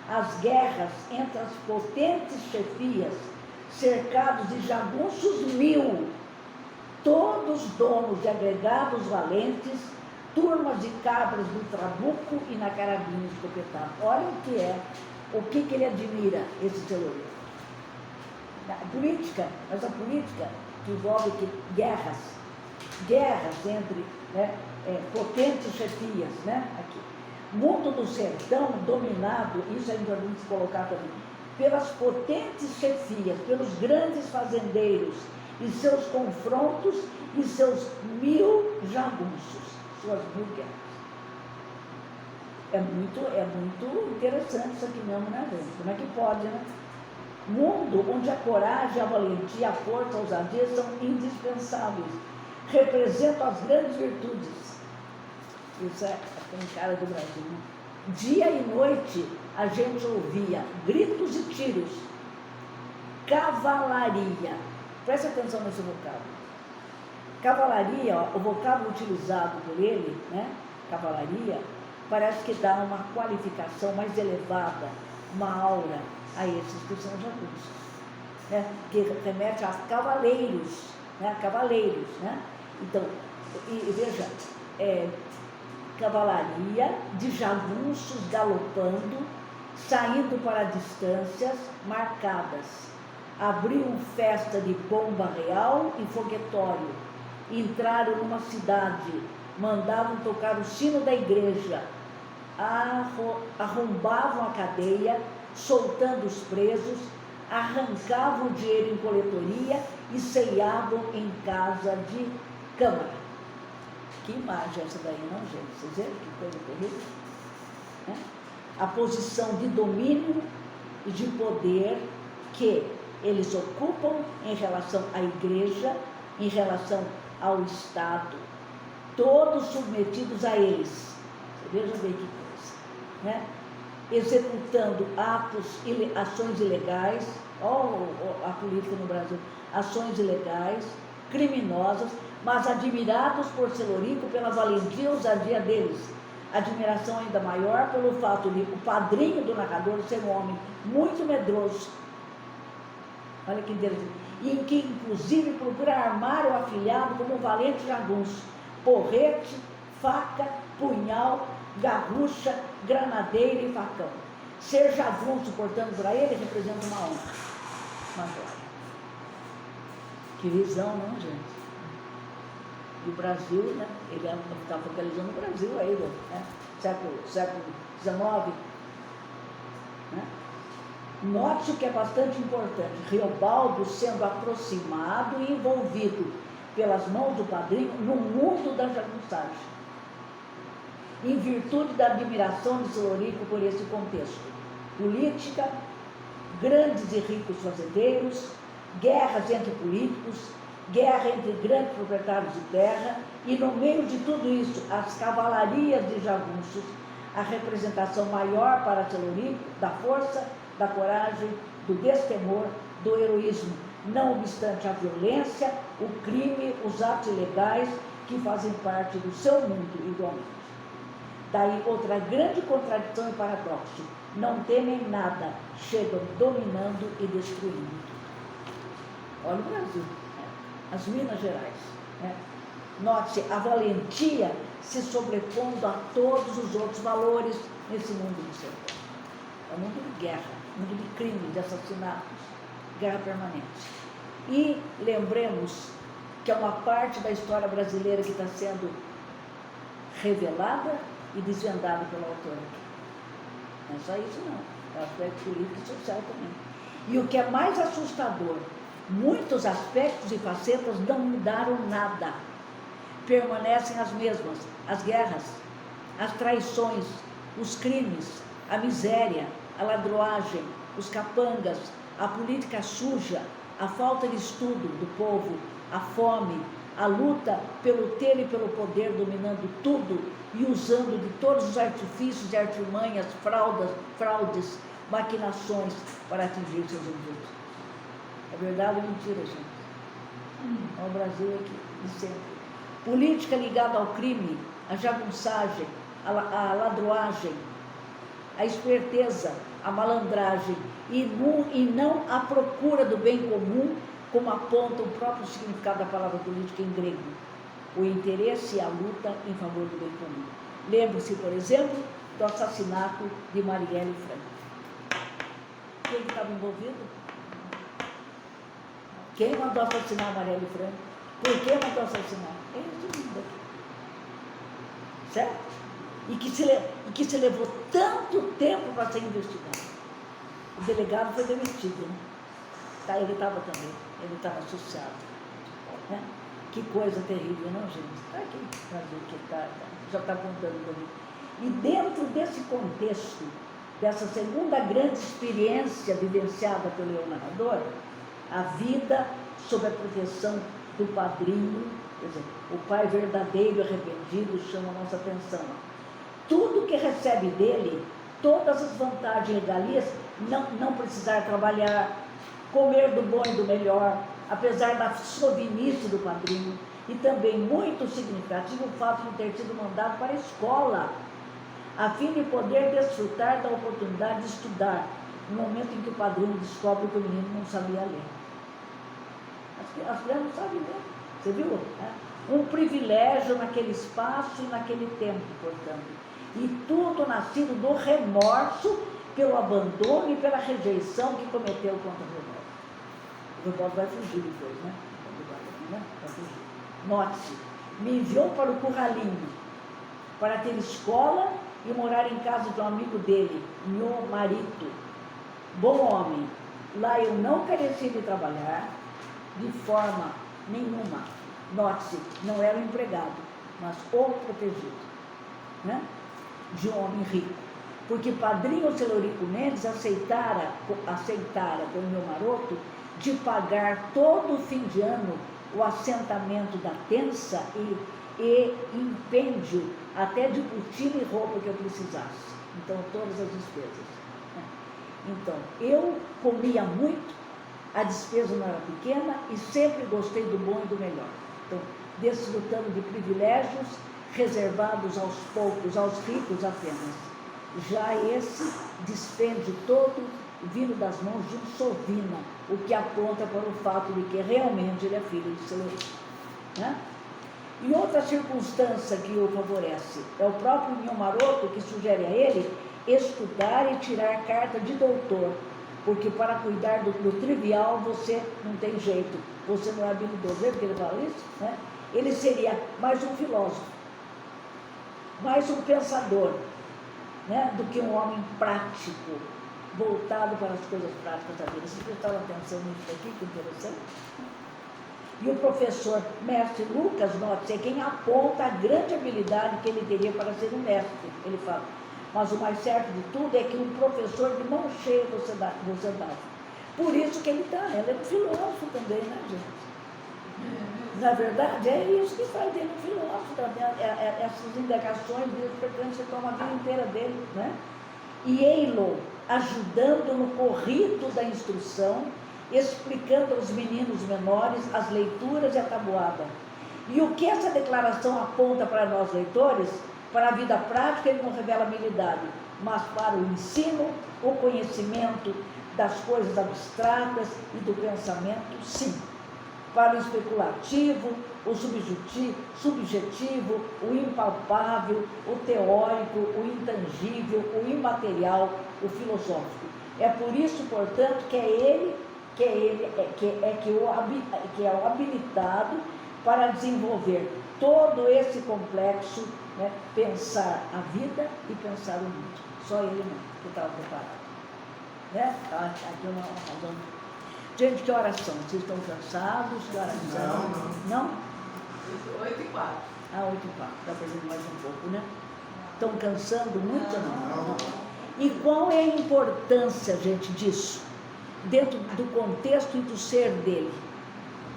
as guerras entre as potentes chefias, cercados de jagunços 1000, todos donos de agregados valentes, turmas de cabras do trabuco e na carabina escopetado. Olha o que ele admira, esse seu Lorico. A política, mas a política que envolve guerras entre, né, potentes chefias, né, aqui. Mundo do sertão dominado, isso ainda vamos colocar também, pelas potentes chefias, pelos grandes fazendeiros e seus confrontos e seus 1000 jagunços, suas 1000 guerras. É muito interessante isso aqui mesmo, né, gente? Como é que pode, né? Mundo onde a coragem, a valentia, a força, a ousadia são indispensáveis, representam as grandes virtudes. Isso é a cara do Brasil, né? Dia e noite a gente ouvia gritos e tiros, cavalaria. Presta atenção nesse vocábulo. Cavalaria, ó, o vocábulo utilizado por ele, né? Cavalaria, parece que dá uma qualificação mais elevada, uma aura a esses que são jagunços, né? Que remete a cavaleiros, né? Cavaleiros, né? Então, e veja, cavalaria de jagunços galopando, saindo para distâncias marcadas. Abriam festa de bomba real e foguetório. Entraram numa cidade, mandavam tocar o sino da igreja, arrombavam a cadeia, soltando os presos, arrancavam o dinheiro em coletoria e ceiavam em casa de câmara. Que imagem essa daí, não, gente? Vocês viram que coisa terrível? Né? A posição de domínio e de poder que eles ocupam em relação à igreja, em relação ao Estado, todos submetidos a eles. Você veja bem que coisa, né? Executando ações ilegais, a política no Brasil, ações ilegais, criminosas, mas admirados por Celorico pela valentia e ousadia deles. Admiração ainda maior pelo fato de o padrinho do narrador ser um homem muito medroso. Olha que interessante. E em que, inclusive, procura armar o afilhado como um valente jagunço. Porrete, faca, punhal, garrucha, granadeira e facão. Ser jagunço, portanto, para ele, representa uma honra, uma glória. Que visão, não, gente? E o Brasil, né? Ele está focalizando o Brasil aí, né? Século XIX. Né? Note o que é bastante importante: Riobaldo sendo aproximado e envolvido pelas mãos do padrinho no mundo da jagunçagem, em virtude da admiração de Celorico por esse contexto. Política, grandes e ricos fazendeiros, guerras entre políticos, guerra entre grandes proprietários de terra, e no meio de tudo isso, as cavalarias de jagunços, a representação maior para Celorico da força, da coragem, do destemor, do heroísmo, não obstante a violência, o crime, os atos ilegais que fazem parte do seu mundo igualmente. Daí outra grande contradição e paradoxo: não temem nada, chegam dominando e destruindo. Olha o Brasil, as Minas Gerais. Note a valentia se sobrepondo a todos os outros valores nesse mundo do sertão. É um mundo de guerra, mundo de crime, de assassinatos, guerra permanente. E lembremos que é uma parte da história brasileira que está sendo revelada e desvendada pelo autor aqui. Não é só isso, não. É o aspecto político e social também. E o que é mais assustador, muitos aspectos e facetas não mudaram nada. Permanecem as mesmas: as guerras, as traições, os crimes, a miséria, a ladroagem, os capangas, a política suja, a falta de estudo do povo, a fome, a luta pelo ter e pelo poder, dominando tudo e usando de todos os artifícios e artimanhas, fraudes, maquinações para atingir seus objetivos. É verdade ou mentira, gente? É o Brasil aqui, de sempre. Política ligada ao crime, a jagunçagem, a ladroagem, a esperteza, a malandragem, e não a procura do bem comum, como aponta o próprio significado da palavra política em grego: o interesse e a luta em favor do bem comum. Lembre-se, por exemplo, do assassinato de Marielle Franco. Quem estava envolvido? Quem mandou assassinar Marielle Franco? Por que mandou assassinar? É isso aqui. Certo? e que se levou tanto tempo para ser investigado. O delegado foi demitido, né? Tá, ele estava também, ele estava associado. Né? Que coisa terrível, não, gente? Está aqui, já está contando comigo. E dentro desse contexto, dessa segunda grande experiência vivenciada pelo eu narrador, a vida sob a proteção do padrinho, quer dizer, o pai verdadeiro e arrependido chama a nossa atenção. Tudo que recebe dele, todas as vantagens e regalias, não precisar trabalhar, comer do bom e do melhor, apesar da sovinice do padrinho, e também muito significativo o fato de ter sido mandado para a escola, a fim de poder desfrutar da oportunidade de estudar, no momento em que o padrinho descobre que o menino não sabia ler. As crianças não sabem ler, você viu? Um privilégio naquele espaço e naquele tempo, portanto. E tudo nascido do remorso pelo abandono e pela rejeição que cometeu contra o revolta. O revolta vai fugir depois, né? Vai fugir. Note-se, me enviou para o curralinho, para ter escola e morar em casa de um amigo dele, meu marido, bom homem. Lá eu não careci de trabalhar de forma nenhuma. Note-se, não era o empregado, mas o protegido, né? De um homem rico. Porque padrinho Celorico Mendes aceitara com o meu maroto de pagar todo fim de ano o assentamento da tensa e impêndio até de botina e roupa que eu precisasse. Então, todas as despesas. Então, eu comia muito, a despesa não era pequena e sempre gostei do bom e do melhor. Então, desfrutando de privilégios reservados aos poucos, aos ricos apenas. Já esse dispêndio todo vindo das mãos de um sovina, o que aponta para o fato de que realmente ele é filho de Celorico. Né? E outra circunstância que o favorece é o próprio meu maroto que sugere a ele estudar e tirar carta de doutor, porque para cuidar do trivial você não tem jeito, você não é habilidoso. Lembra que ele fala isso? Né? Ele seria mais um filósofo, mais um pensador, né, do que um homem prático, voltado para as coisas práticas da vida. Vocês prestaram atenção nisso aqui, que interessante? E o professor mestre Lucas, note, é quem aponta a grande habilidade que ele teria para ser um mestre. Ele fala, mas o mais certo de tudo é que um professor de mão cheia você dá. Por isso que ele é um filósofo também, né, gente? Na verdade, é isso que faz dele um filósofo também, essas indagações dele, porque você toma a vida inteira dele, né? E ei-lo ajudando no corrito da instrução, explicando aos meninos menores as leituras e a tabuada. E o que essa declaração aponta para nós leitores? Para a vida prática ele não revela habilidade, mas para o ensino, o conhecimento das coisas abstratas e do pensamento, sim. Para o especulativo, o subjetivo, o impalpável, o teórico, o intangível, o imaterial, o filosófico. É por isso, portanto, que é o habilitado para desenvolver todo esse complexo, né, pensar a vida e pensar o mundo. Só ele não, que estava preparado. Né? Aqui uma razão. Gente, que horas são? Vocês estão cansados? Que horas são? Não? 8h04. 8h04, está perdendo mais um pouco, né? Estão cansando muito? Não. E qual é a importância, gente, disso? Dentro do contexto e do ser dele?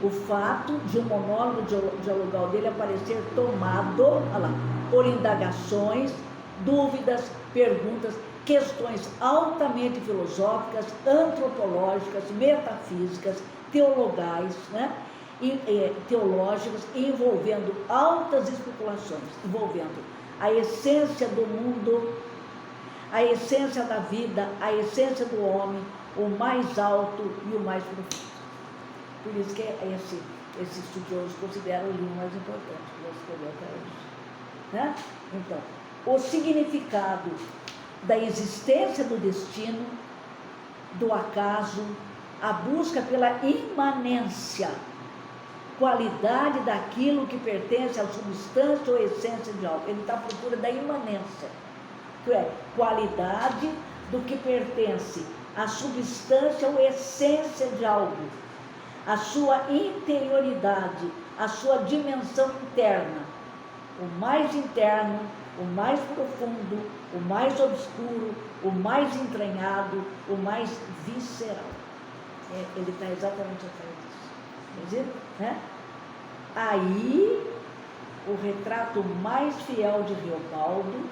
O fato de um monólogo dialogal dele aparecer tomado, olha lá, por indagações, dúvidas, perguntas, questões altamente filosóficas, antropológicas, metafísicas, teologais, né? Teológicas, envolvendo altas especulações, envolvendo a essência do mundo, a essência da vida, a essência do homem, o mais alto e o mais profundo. Por isso que esse estudioso considera o livro mais importante que ele escreveu até hoje. Né? Então, o significado da existência do destino, do acaso, a busca pela imanência, qualidade daquilo que pertence à substância ou essência de algo. Ele está à procura da imanência, que é qualidade do que pertence à substância ou essência de algo, a sua interioridade, a sua dimensão interna, o mais interno, o mais profundo, o mais obscuro, o mais entranhado, o mais visceral. Ele está exatamente atrás disso. Entendeu? Né? Aí, o retrato mais fiel de Riobaldo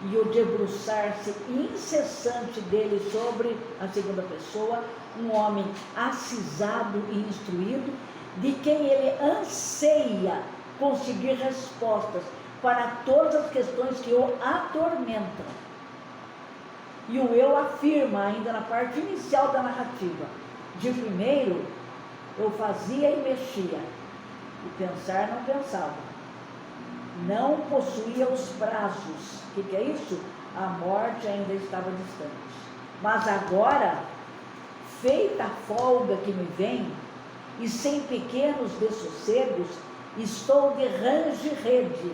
e o debruçar-se incessante dele sobre a segunda pessoa, um homem acisado e instruído, de quem ele anseia conseguir respostas para todas as questões que o atormentam. E o eu afirma, ainda na parte inicial da narrativa, de primeiro, eu fazia e mexia, e pensar não pensava. Não possuía os prazos. O que é isso? A morte ainda estava distante. Mas agora, feita a folga que me vem, e sem pequenos dessossegos, estou de range-rede,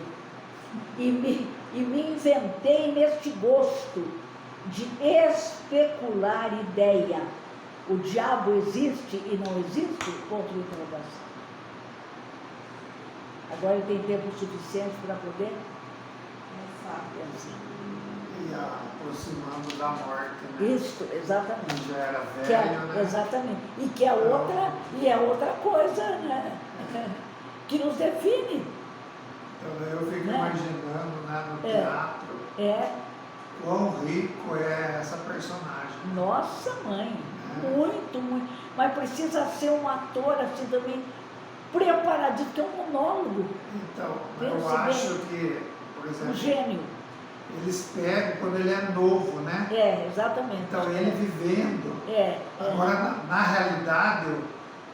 e me inventei neste gosto de especular ideia. O diabo existe e não existe? Ponto de interrogação. Agora ele tem tempo suficiente para poder pensar. E aproximando da morte, né? Isso, exatamente. Já era velho, né? Exatamente. E que é outra coisa, né? Que nos define. Então eu fico né? imaginando, né, no teatro, quão rico é essa personagem. Nossa mãe, muito, muito. Mas precisa ser um ator assim também preparadinho, que é um monólogo. Então, eu acho que, por exemplo, um gênio. Eles pegam quando ele é novo, né? Exatamente. Então ele vivendo. Agora, na realidade,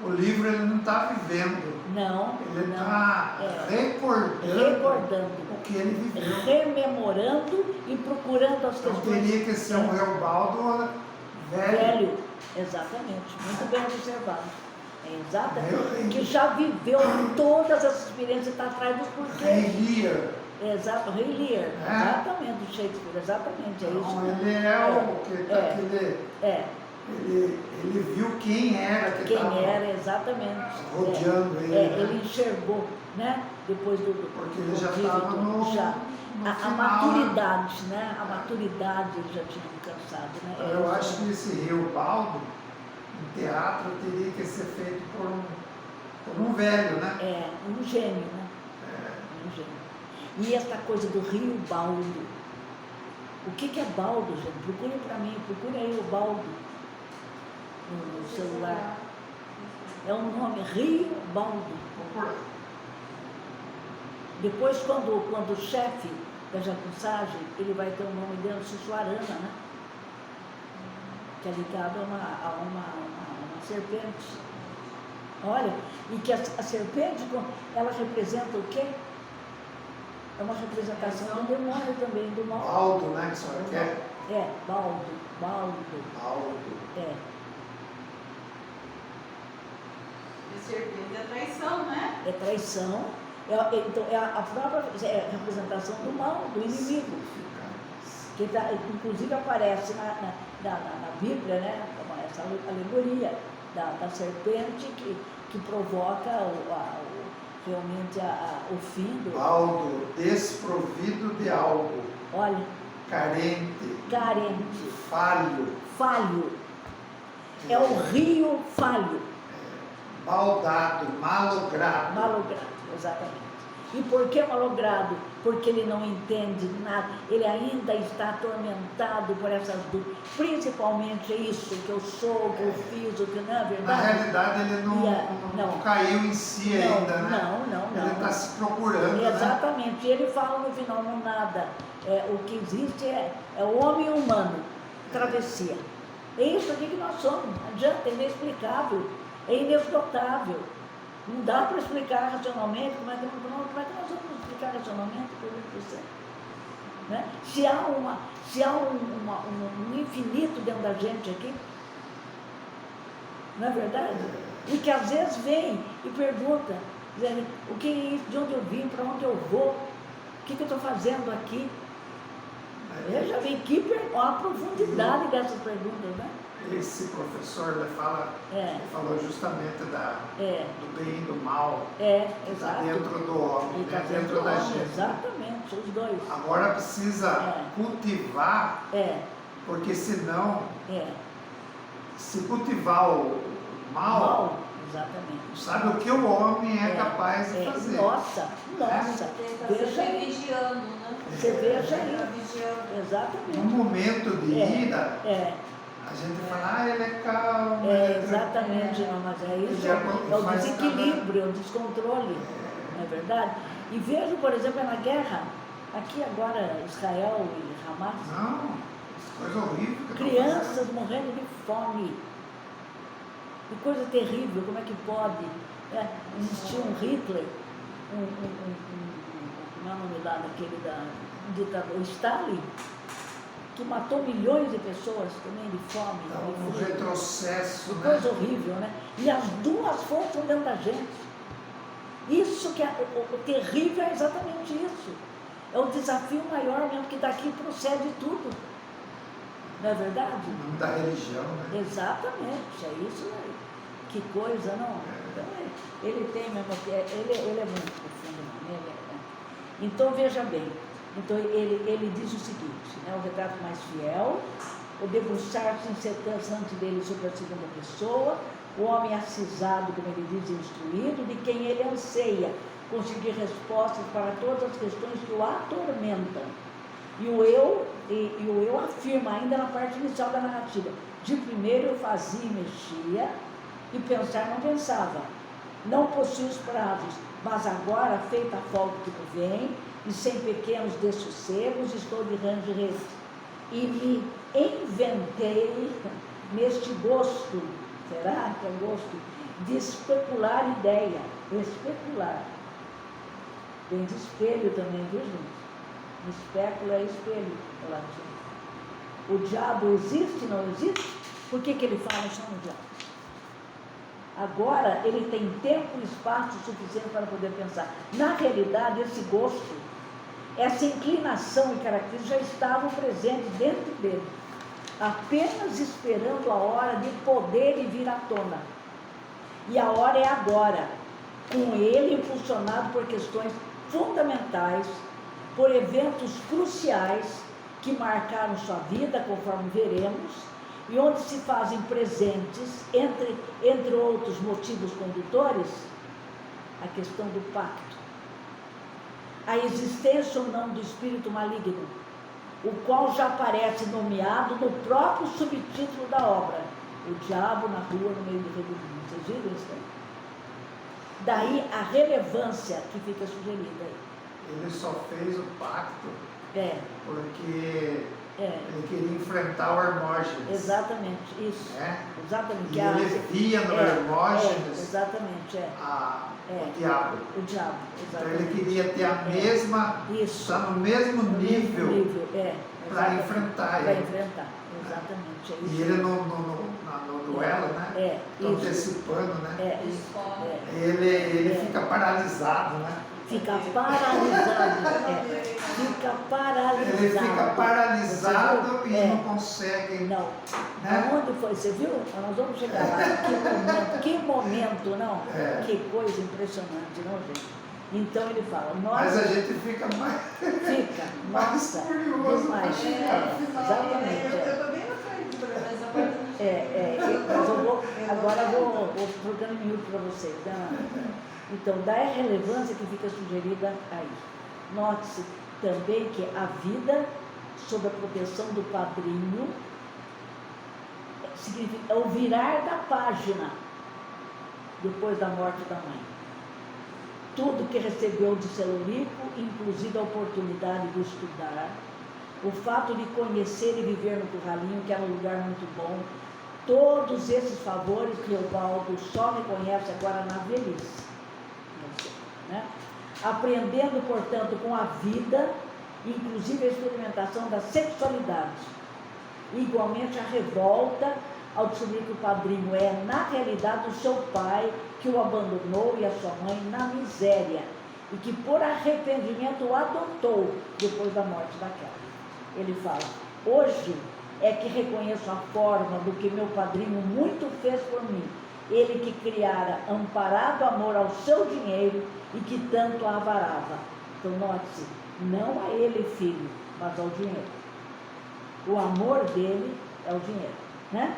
o livro ele não está vivendo. Não. Ele está recordando o que ele viveu. Rememorando e procurando as questões. Então teria que ser um Riobaldo velho. Exatamente. Muito bem observado. Exatamente. Que já viveu todas essas experiências, está atrás dos porquês. Rei Lear. Exato, Rei Lear. Exatamente, do Shakespeare. Exatamente, é isso. Então, ele é ele viu quem era que estava exatamente. rodeando ele. Ele enxergou, né? Depois do. Porque ele já estava no final, maturidade, né? A maturidade ele já tinha alcançado, né? Eu acho que esse Riobaldo, em teatro, teria que ser feito por um velho, né? Um gênio, né? Um gênio. E essa coisa do Riobaldo. O que é baldo, gente? Procure para mim, procure aí o baldo no celular. É um nome, Riobaldo. Depois, quando o chefe da jagunçagem, ele vai ter um nome dele, Sussuarana, né? Que é ligado a uma serpente. Olha, e que a serpente, ela representa o quê? É uma representação do demônio também, do mal. Baldo, né? Que a senhora quer? Baldo. E serpente é traição, né? É traição. Então, é a própria representação do mal, do inimigo. Que inclusive aparece na Bíblia, né? Essa alegoria da serpente que provoca realmente o fim do... Baldo, desprovido de algo. Olha. Carente. Falho. É o rio falho. Baldado, malogrado. Exatamente. E por que malogrado? Porque ele não entende nada, ele ainda está atormentado por essas dúvidas. Principalmente isso, que eu sou, que eu fiz, o que não é verdade. Na realidade, ele não caiu em si ainda, né? Não. Ele está se procurando. Exatamente. E ele fala no final, não nada. O que existe é o homem humano, travessia. É isso aqui que nós somos. Não adianta, é inexplicável, é inesgotável. Não dá para explicar racionalmente. Como é que nós vamos explicar racionalmente? Né? Se há um infinito dentro da gente aqui, não é verdade? E que às vezes vem e pergunta, dizendo o que é isso, de onde eu vim, para onde eu vou, o que eu estou fazendo aqui. Veja bem, a profundidade dessas perguntas, né? Esse professor ele falou justamente do bem e do mal, exato. dentro do homem, Tá dentro da gente. Exatamente, os dois. Agora precisa cultivar, porque senão, se cultivar o mal, exatamente. sabe o que o homem é capaz de fazer. Nossa, Veja vigiando, né? Você veja aí. No Exatamente. momento de ira, a gente fala, ele é calmo. Exatamente, não, mas é isso, é o desequilíbrio, o descontrole, não é verdade? E vejo, por exemplo, na guerra, aqui agora, Israel e Hamas, Não, coisa horrível. crianças morrendo de fome. Que coisa terrível, como é que pode? Existia um Hitler, como é o nome lá daquele ditador, Stalin, que matou milhões de pessoas também de fome. Um retrocesso. Que coisa horrível, né? E as duas forças dentro da gente. Isso que o terrível é exatamente isso. É o desafio maior mesmo, que daqui procede tudo. Não é verdade? O nome da religião, né? Exatamente, é isso aí. Que coisa, não? Então, ele tem mesmo, ele é muito profundo, né? Então, veja bem, então ele diz o seguinte, né, o retrato mais fiel, o debruçar-se incessante dele sobre a segunda pessoa, o homem acisado, como ele diz, instruído, de quem ele anseia conseguir respostas para todas as questões que o atormentam. E o eu afirma ainda na parte inicial da narrativa, de primeiro eu fazia e mexia, e pensar não pensava, não possuía os prazos, mas agora, feita a folga que me vem, e sem pequenos dessossegos, estou de range rede. E me inventei neste gosto, será que é gosto? De especular ideia, especular. Vem de espelho também, viu, gente? Espéculo é espelho, é latim. O diabo existe, não existe? Por que ele fala isso no diabo? Agora ele tem tempo e espaço suficiente para poder pensar. Na realidade, esse gosto, essa inclinação e características já estavam presentes dentro dele, apenas esperando a hora de poder e vir à tona. E a hora é agora, com ele impulsionado por questões fundamentais, por eventos cruciais que marcaram sua vida, conforme veremos, e onde se fazem presentes, entre outros motivos condutores, a questão do pacto, a existência ou não do espírito maligno, o qual já aparece nomeado no próprio subtítulo da obra, o diabo na rua no meio do redemoinho. Vocês viram isso aí? Daí a relevância que fica sugerida aí. Ele só fez o pacto porque ele queria enfrentar o Hermógenes. Exatamente, isso. Exatamente. E ele via no Hermógenes exatamente, o diabo. O diabo, exatamente. Então ele queria ter a mesma, estar no mesmo nível para enfrentar Para ele. enfrentar, exatamente. É isso. E ele no duelo, né? Antecipando, né? Ele fica paralisado, né? Fica paralisado, fica paralisado. Ele fica paralisado e não consegue. Não. Né? Onde foi? Você viu? Nós vamos chegar lá. Que momento, não? Que coisa impressionante, não, gente? Então ele fala, mas a gente fica mais. Fica, nossa, curioso. Demais. Exatamente. Eu estou bem na frente, mas a parte mas agora eu vou trocando minuto para vocês. Então, dá a relevância que fica sugerida aí. Note-se também que a vida sob a proteção do padrinho significa o virar da página depois da morte da mãe. Tudo que recebeu de Celurico, inclusive a oportunidade de estudar, o fato de conhecer e viver no Curralinho, que era um lugar muito bom, todos esses favores que Eobaldo só reconhece agora na velhice. Né? Aprendendo, portanto, com a vida, inclusive a experimentação da sexualidade. Igualmente a revolta ao descobrir que o padrinho é, na realidade, o seu pai que o abandonou e a sua mãe na miséria, e que por arrependimento o adotou depois da morte daquela. Ele fala, hoje é que reconheço a forma do que meu padrinho muito fez por mim, ele que criara amparado amor ao seu dinheiro e que tanto a avarava. Então note-se, não a ele filho, mas ao dinheiro. O amor dele é o dinheiro, né?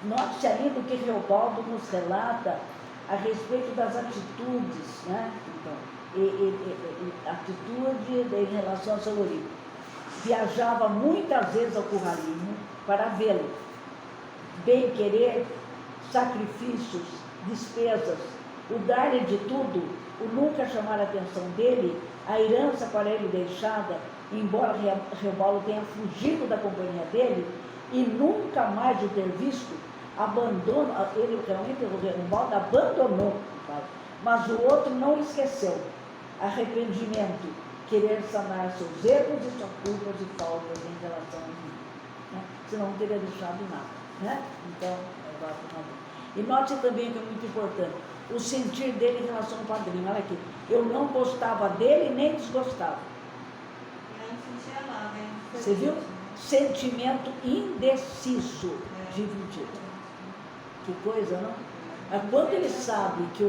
Note-se ainda o que Reobaldo nos relata a respeito das atitudes, né? Então, atitude em relação ao seu Eurico. Viajava muitas vezes ao curralinho para vê-lo. Bem-querer, sacrifícios, despesas, o dar-lhe de tudo, o nunca chamar a atenção dele, a herança para ele deixada, embora Reobaldo tenha fugido da companhia dele e nunca mais o ter visto, ele realmente, o Reobaldo abandonou, mas o outro não esqueceu. Arrependimento, querer sanar seus erros e suas culpas e faltas em relação a mim, né? Senão não teria deixado nada, né? Então, e note também que é muito importante o sentir dele em relação ao padrinho. Olha aqui, eu não gostava dele nem desgostava. Eu não sentia nada, hein? Você viu? Sentimento indeciso, dividido. Que coisa, não? Quando ele sabe que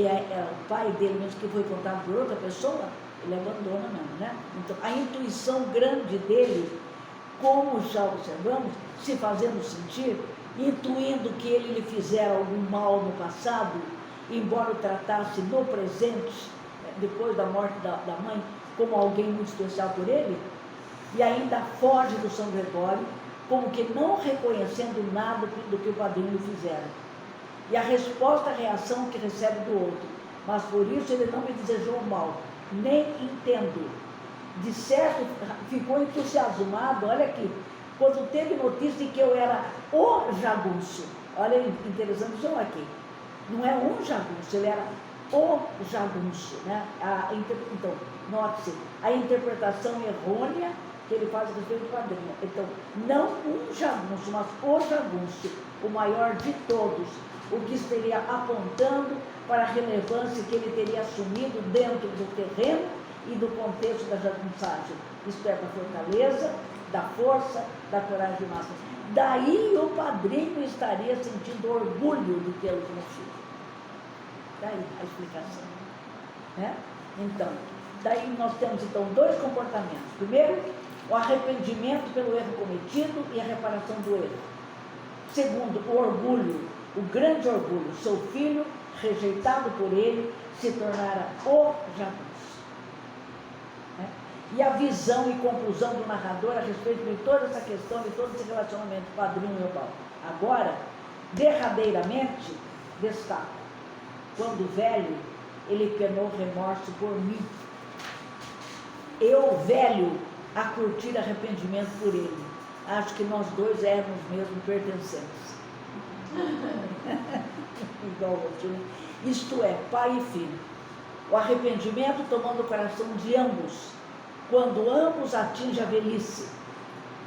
é o pai dele mesmo que foi contado por outra pessoa, ele abandona mesmo, né? Então, a intuição grande dele, como já observamos, se fazendo sentir, intuindo que ele lhe fizera algum mal no passado, embora o tratasse no presente, depois da morte da mãe, como alguém muito especial por ele, e ainda foge do São Gregório, como que não reconhecendo nada do que o padrinho lhe fizera. E a resposta, a reação que recebe do outro, mas por isso ele não me desejou o mal, nem entendo. De certo, ficou entusiasmado, olha aqui, quando teve notícia de que eu era o jagunço. Olha, interessante isso aqui. Não é um jagunço, ele era o jagunço, né? Então, note-se, a interpretação errônea que ele faz a respeito do padrinho. Então, não um jagunço, mas o jagunço, o maior de todos, o que estaria apontando para a relevância que ele teria assumido dentro do terreno e do contexto da jagunçagem, isto é, da fortaleza, da força, da coragem máxima. Daí o padrinho estaria sentindo orgulho de tê-lo como filho. Daí a explicação, né? Então, daí nós temos então dois comportamentos. Primeiro, o arrependimento pelo erro cometido e a reparação do erro. Segundo, o orgulho, o grande orgulho, seu filho, rejeitado por ele, se tornara o jagunço. Né? E a visão e conclusão do narrador a respeito de toda essa questão, de todo esse relacionamento padrinho e Reobaldo. Agora, derradeiramente, destaco, quando velho, ele penou remorso por mim. Eu, velho, a curtir arrependimento por ele. Acho que nós dois éramos mesmo pertencentes. Igual outro, né? Isto é, pai e filho. O arrependimento tomando o coração de ambos, quando ambos atingem a velhice.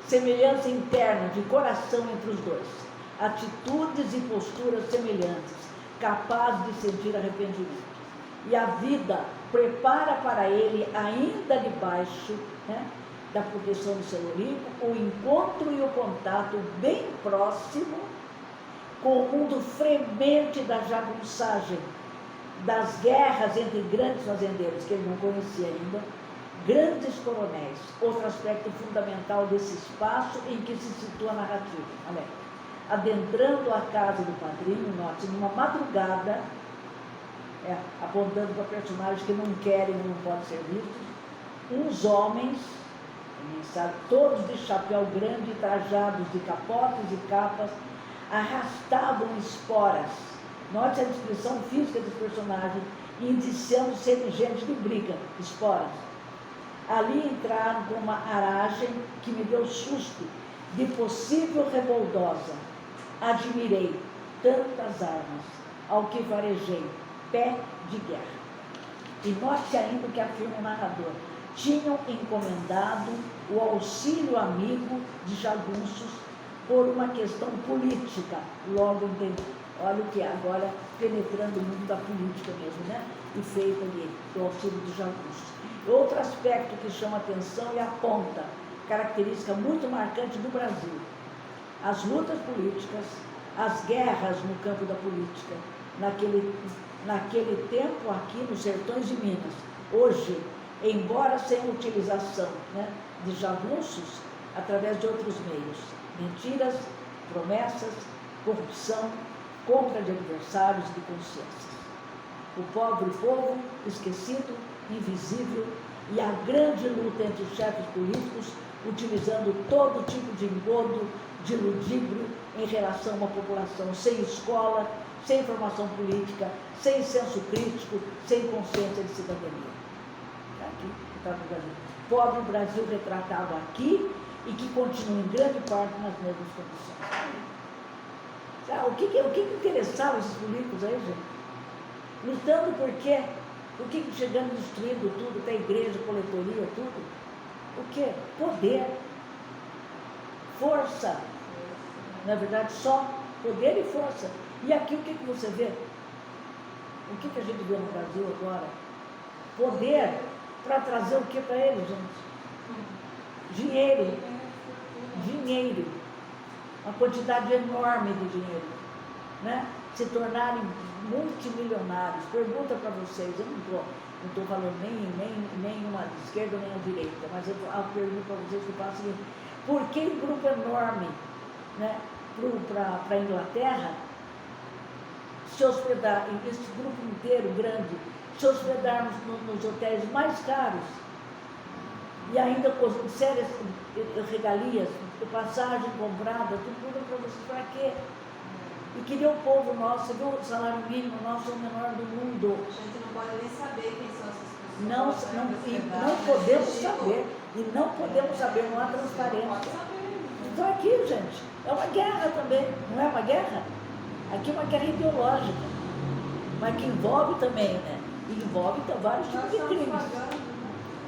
Semelhança interna de coração entre os dois. Atitudes e posturas semelhantes, capazes de sentir arrependimento. E a vida prepara para ele, ainda debaixo, né, da proteção do seu Eurico, o encontro e o contato bem próximo com o mundo fremente da jagunçagem, das guerras entre grandes fazendeiros, que ele não conhecia ainda, grandes coronéis. Outro aspecto fundamental desse espaço em que se situa a narrativa. Olha, adentrando a casa do padrinho, note, numa madrugada, apontando para personagens que não querem ou não podem ser vistos, uns homens, sabe, todos de chapéu grande, trajados de capotes e capas, arrastavam esporas. Note a descrição física dos personagens, indiciando serem gente de briga, esporas. Ali entraram com uma aragem que me deu susto, de possível reboldosa. Admirei tantas armas, ao que varejei, pé de guerra. E note ainda o que afirma o narrador. Tinham encomendado o auxílio amigo de jagunços por uma questão política, logo entendi. Olha o que é, agora penetrando o mundo da política mesmo, né? E feito ali, do auxílio dos jagunços. Outro aspecto que chama atenção e aponta, característica muito marcante do Brasil, as lutas políticas, as guerras no campo da política, naquele tempo aqui nos sertões de Minas. Hoje, embora sem utilização, né, de jagunços, através de outros meios, mentiras, promessas, corrupção, compra de adversários e de consciências. O pobre povo esquecido, invisível, e a grande luta entre os chefes políticos, utilizando todo tipo de engodo, de ludíbrio em relação a uma população sem escola, sem formação política, sem senso crítico, sem consciência de cidadania. Aqui está no Brasil. Pobre Brasil retratado aqui e que continua em grande parte nas mesmas condições. O que interessava esses políticos aí, gente? Lutando por quê? O que chegando destruindo tudo, até a igreja, coletoria, tudo? O quê? Poder, força. Na verdade, só poder e força. E aqui o que você vê? O que a gente vê no Brasil agora? Poder para trazer o que para eles, gente? Dinheiro. Dinheiro. Uma quantidade enorme de dinheiro. Né? Se tornarem multimilionários. Pergunta para vocês, eu não estou falando nem uma esquerda nem a direita, mas eu pergunto para vocês que faço o seguinte: por que um grupo enorme, né, para a Inglaterra se hospedar, esse grupo inteiro grande, se hospedarmos nos hotéis mais caros e ainda com sérias regalias, passagem comprada, tudo para vocês, para quê? E queria o povo nosso, viu? O salário mínimo nosso é o menor do mundo. A gente não pode nem saber quem são essas pessoas. Não podemos saber. E não podemos saber, não há transparência. Então aqui, gente, é uma guerra também, não é uma guerra? Aqui é uma guerra ideológica, mas que envolve também, né? E envolve vários tipos de crimes.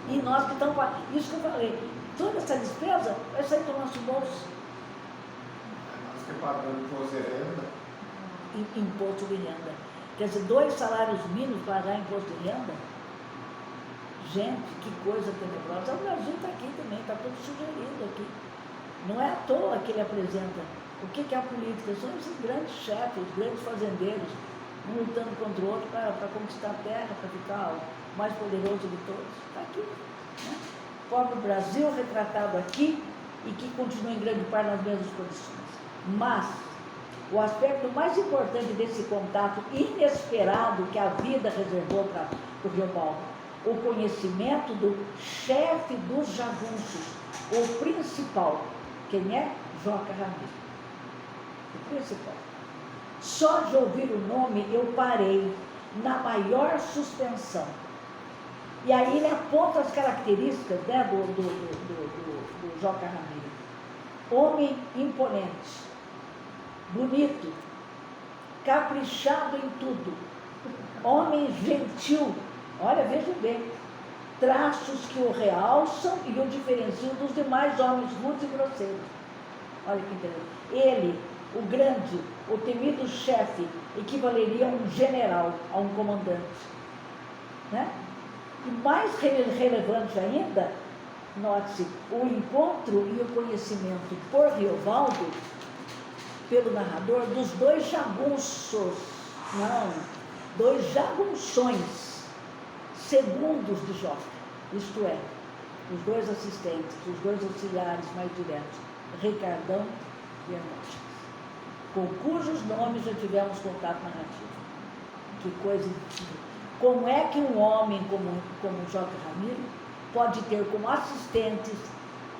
E nós que estamos pagando, isso que eu falei, toda essa despesa vai sair do nosso bolso. Nós que pagamos imposto de renda. Imposto de renda. Quer dizer, 2 salários mínimos pagar imposto de renda? Gente, que coisa tenebrosa. O Brasil está aqui também, está tudo sugerido aqui. Não é à toa que ele apresenta. O que é a política? São esses grandes chefes, grandes fazendeiros, um lutando contra o outro para conquistar a terra, para ficar o mais poderoso de todos. Está aqui. Né? Pobre Brasil retratado aqui e que continua em grande parte nas mesmas condições. Mas o aspecto mais importante desse contato inesperado que a vida reservou para o Rio Baldo, o conhecimento do chefe dos jagunços, o principal. Quem é? Joca Ramiro. O principal. Só de ouvir o nome eu parei na maior suspensão. E aí ele aponta as características, né, do Joca Ramiro. Homem imponente, bonito, caprichado em tudo, homem gentil, olha, veja bem, traços que o realçam e o diferenciam dos demais homens rudes e grosseiros. Olha que interessante. Ele, o grande, o temido chefe, equivaleria a um general, a um comandante. Né? E mais relevante ainda, note-se, o encontro e o conhecimento por Riovaldo, pelo narrador, dos 2 jagunços, não, 2 jagunções, segundos de Joca, isto é, os 2 assistentes, os 2 auxiliares mais diretos, Ricardão e Hermógenes, com cujos nomes já tivemos contato narrativo. Que coisa incrível. Como é que um homem como Joca Ramiro pode ter como assistentes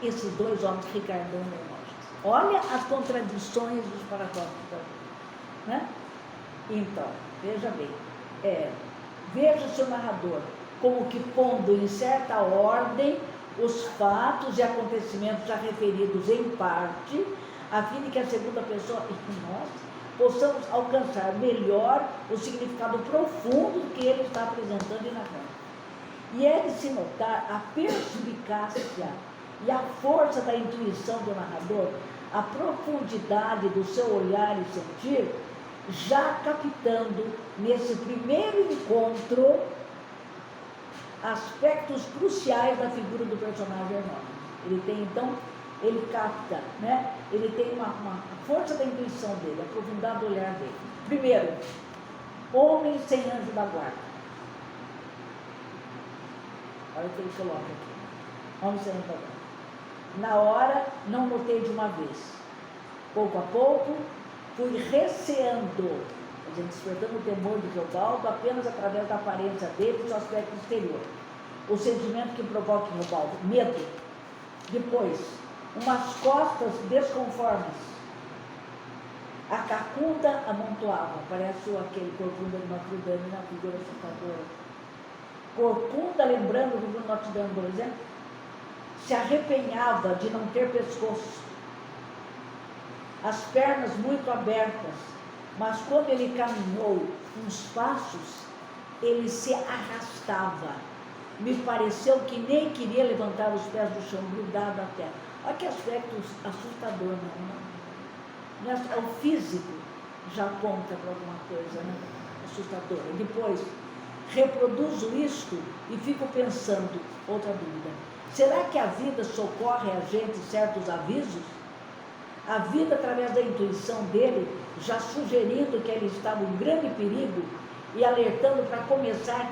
esses 2 homens, Ricardão e Hermógenes? Olha as contradições dos paratópicos, né? Então, veja bem, veja seu narrador como que pondo em certa ordem os fatos e acontecimentos já referidos em parte, a fim de que a segunda pessoa e nós possamos alcançar melhor o significado profundo que ele está apresentando e narrando. E é de se notar a perspicácia e a força da intuição do narrador, a profundidade do seu olhar e sentir, já captando nesse primeiro encontro aspectos cruciais da figura do personagem Hermógenes. Ele tem, então, ele capta, né? Ele tem uma força da intuição dele, aprofundado o olhar dele. Primeiro, homem sem anjo da guarda. Olha o que ele coloca aqui. Homem sem anjo da guarda. Na hora, não notei de uma vez. Pouco a pouco, fui receando, despertando o temor de Reobaldo apenas através da aparência dele e do aspecto exterior. O sentimento que provoca em Reobaldo, medo. Depois, umas costas desconformes. A cacunda amontoava, parece aquele corcunda de Notre Dame na figura assustadora. Corcunda, lembrando do livro Notre Dame, por exemplo, se arrepenhava de não ter pescoço. As pernas muito abertas, mas quando ele caminhou uns passos, ele se arrastava. Me pareceu que nem queria levantar os pés do chão, grudado à terra. Olha que aspecto assustador, não é? O físico já aponta para alguma coisa, né? Assustadora. Depois, reproduzo isto e fico pensando, outra dúvida, será que a vida socorre a gente certos avisos? A vida, através da intuição dele, já sugerindo que ele estava em grande perigo e alertando para começar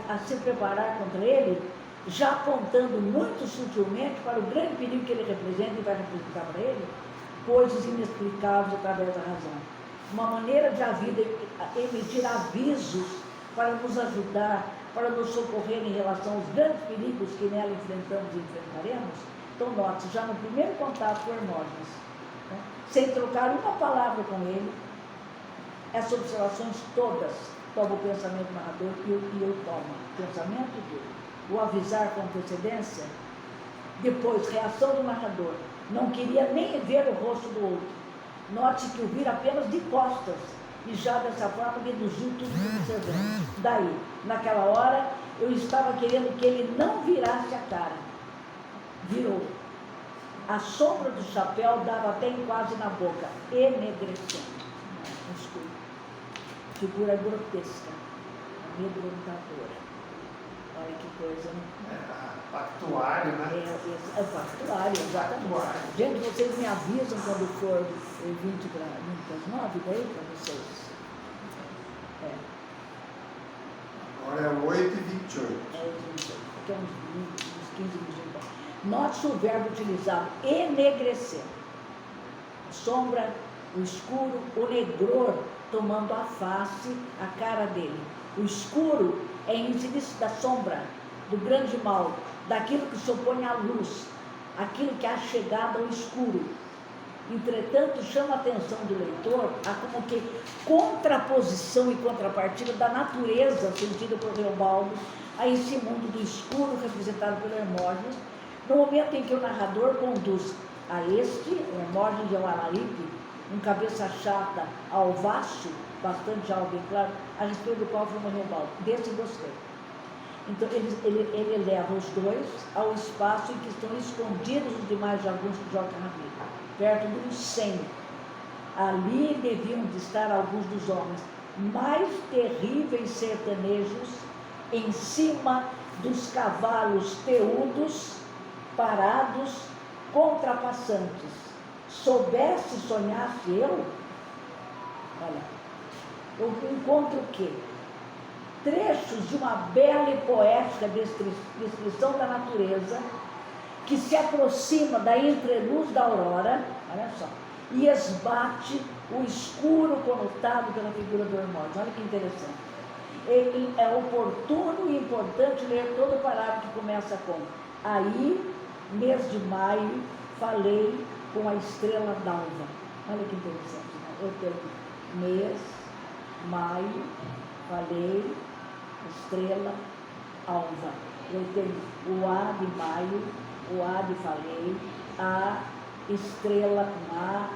a se preparar contra ele, já apontando muito sutilmente para o grande perigo que ele representa e vai representar para ele, coisas inexplicáveis através da razão. Uma maneira de a vida emitir avisos para nos ajudar, para nos socorrer em relação aos grandes perigos que nela enfrentamos e enfrentaremos. Então, note, já no primeiro contato com Hermógenes, né, sem trocar uma palavra com ele, essas observações todas toma o pensamento narrador e eu tomo o pensamento dele. O avisar com antecedência, depois, reação do narrador. Não queria nem ver o rosto do outro. Note que o vira apenas de costas e já dessa forma reduziu tudo que observamos. Daí, naquela hora, eu estava querendo que ele não virasse a cara. Virou. A sombra do chapéu dava até quase na boca, enegrecendo. Escuro. Figura grotesca, amedrontadora. Olha que coisa, né? Pactuário, né? É pactuário, exatamente. Pactuário. Gente, vocês me avisam quando for 20 para as 9, daí para vocês. Agora é 8h28. É 8h28, aqui é uns 15 minutos. Note o verbo utilizado, enegrecer. Sombra, o escuro, o negror tomando a face, a cara dele. O escuro é incidência da sombra, do grande mal, daquilo que se opõe à luz, aquilo que é a chegada ao escuro. Entretanto, chama a atenção do leitor a como que contraposição e contrapartida da natureza sentida por Reobaldo a esse mundo do escuro representado pelo Hermógenes, no momento em que o narrador conduz a o Hermógenes e ao Alaripe, um cabeça chata, alvaço, bastante já bem claro, a respeito do qual foi o Reobaldo. Desse gostei. Então, ele leva os dois ao espaço em que estão escondidos os demais jagunços de Joca-Ramiro, perto de um 100. Ali deviam de estar alguns dos homens mais terríveis sertanejos, em cima dos cavalos teúdos, parados, contrapassantes. Soubesse, sonhasse eu, olha, eu encontro o quê? Trechos de uma bela e poética descrição da natureza que se aproxima da entreluz da aurora, olha só, e esbate o escuro conotado pela figura do Hermógenes. Olha que interessante. É oportuno e importante ler todo o parágrafo que começa com: aí, mês de maio, falei com a estrela d'alva. Olha que interessante, né? Eu tenho mês, maio, falei, estrela, alva. Eu tenho o A de maio, o A de falei, a estrela, a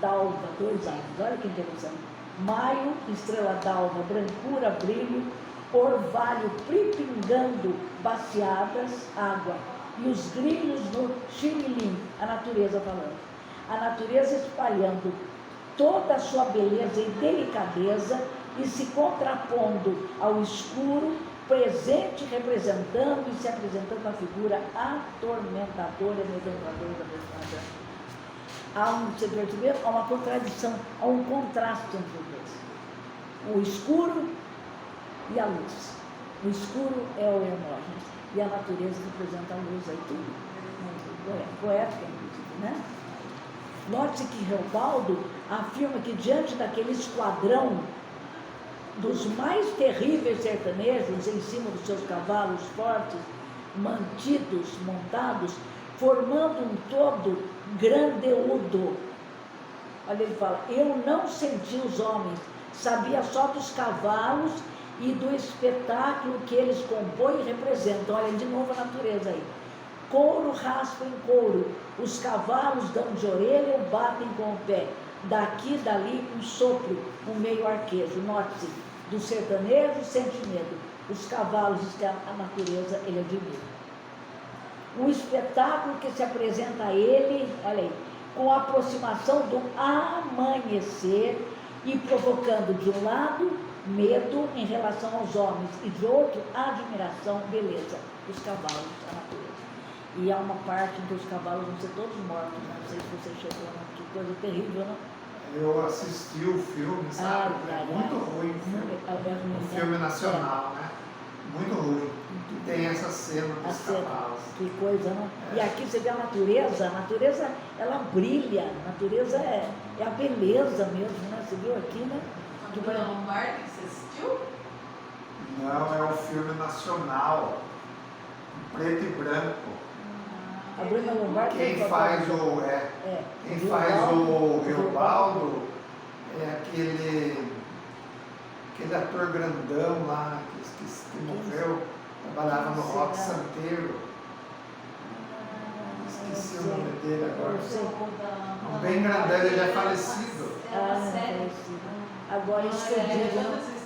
d'alva, 2 anos. Olha que interessante. Maio, estrela d'alva, brancura, brilho, orvalho pripingando, baciadas, água. E os grilhos no ximilim, a natureza falando. A natureza espalhando toda a sua beleza e delicadeza e se contrapondo ao escuro, presente, representando e se apresentando a figura atormentadora e amedrontadora da personagem. Há uma contradição, há um contraste entre os dois. O escuro e a luz. O escuro é o Hermógenes e a natureza representa a luz aí tudo. Poética, inclusive, né? Note-se que Reobaldo afirma que diante daquele esquadrão dos mais terríveis sertanejos em cima dos seus cavalos fortes, mantidos, montados, formando um todo grandeudo. Olha, ele fala, eu não senti os homens, sabia só dos cavalos e do espetáculo que eles compõem e representam. Olha, de novo a natureza aí. Couro raspa em couro, os cavalos dão de orelha ou batem com o pé. Daqui, dali, um sopro, um meio arquejo. Note-se, do sertanejo sente medo, os cavalos que a natureza ele admira. Um espetáculo que se apresenta a ele, olha aí, com a aproximação do amanhecer e provocando de um lado medo em relação aos homens e de outro admiração, beleza, dos cavalos, a natureza. E há uma parte em que os cavalos vão ser todos mortos, não sei se você chegou, que coisa terrível, não? Eu assisti o filme, sabe? Muito ruim o filme. Um filme nacional, né? Muito ruim. E tem essa cena dos cavalos. Que coisa, não? E aqui você vê a natureza ela brilha, a natureza é a beleza mesmo, né? Você viu aqui, né? A Bruna Lombardi, que você assistiu? Não, é um filme nacional, em preto e branco. A Bruna Lombardi. Quem faz o Reobaldo é aquele ator grandão lá que morreu, trabalhava no Rock Santeiro. Esqueci o nome dele agora. Um bem grandão, ele já é falecido. Agora isso que eu digo,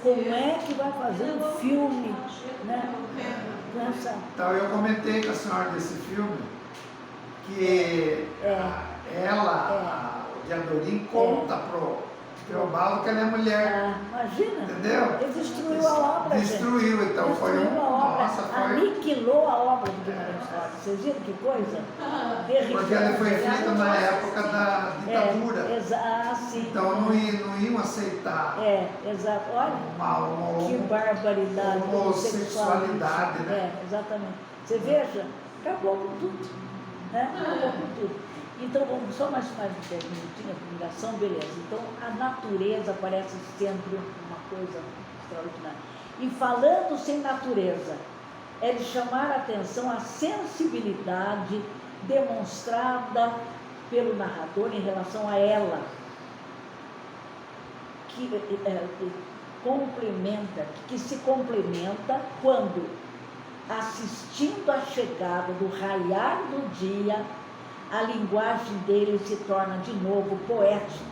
como é que vai fazer um filme, né? Então eu comentei com a senhora desse filme que o Diadorim conta pro Reobaldo que ela é mulher. Imagina. Entendeu? Ele destruiu a obra. Destruiu, gente. Então foi destruiu a obra, nossa, foi. Aniquilou a obra de Guimarães Rosa. Vocês viram que coisa? Porque ela foi feita na época da ditadura. Sim. Então não iam aceitar. Exato. Olha, que barbaridade. Homossexualidade, né? Exatamente. Você veja, acabou com tudo. Né? Acabou com tudo. Então, vamos só mais 10 minutinhos, a comunicação, beleza. Então, a natureza parece sempre uma coisa extraordinária. E falando sem natureza, é de chamar a atenção a sensibilidade demonstrada pelo narrador em relação a ela, que se complementa quando, assistindo à chegada do raiar do dia, a linguagem dele se torna de novo poética.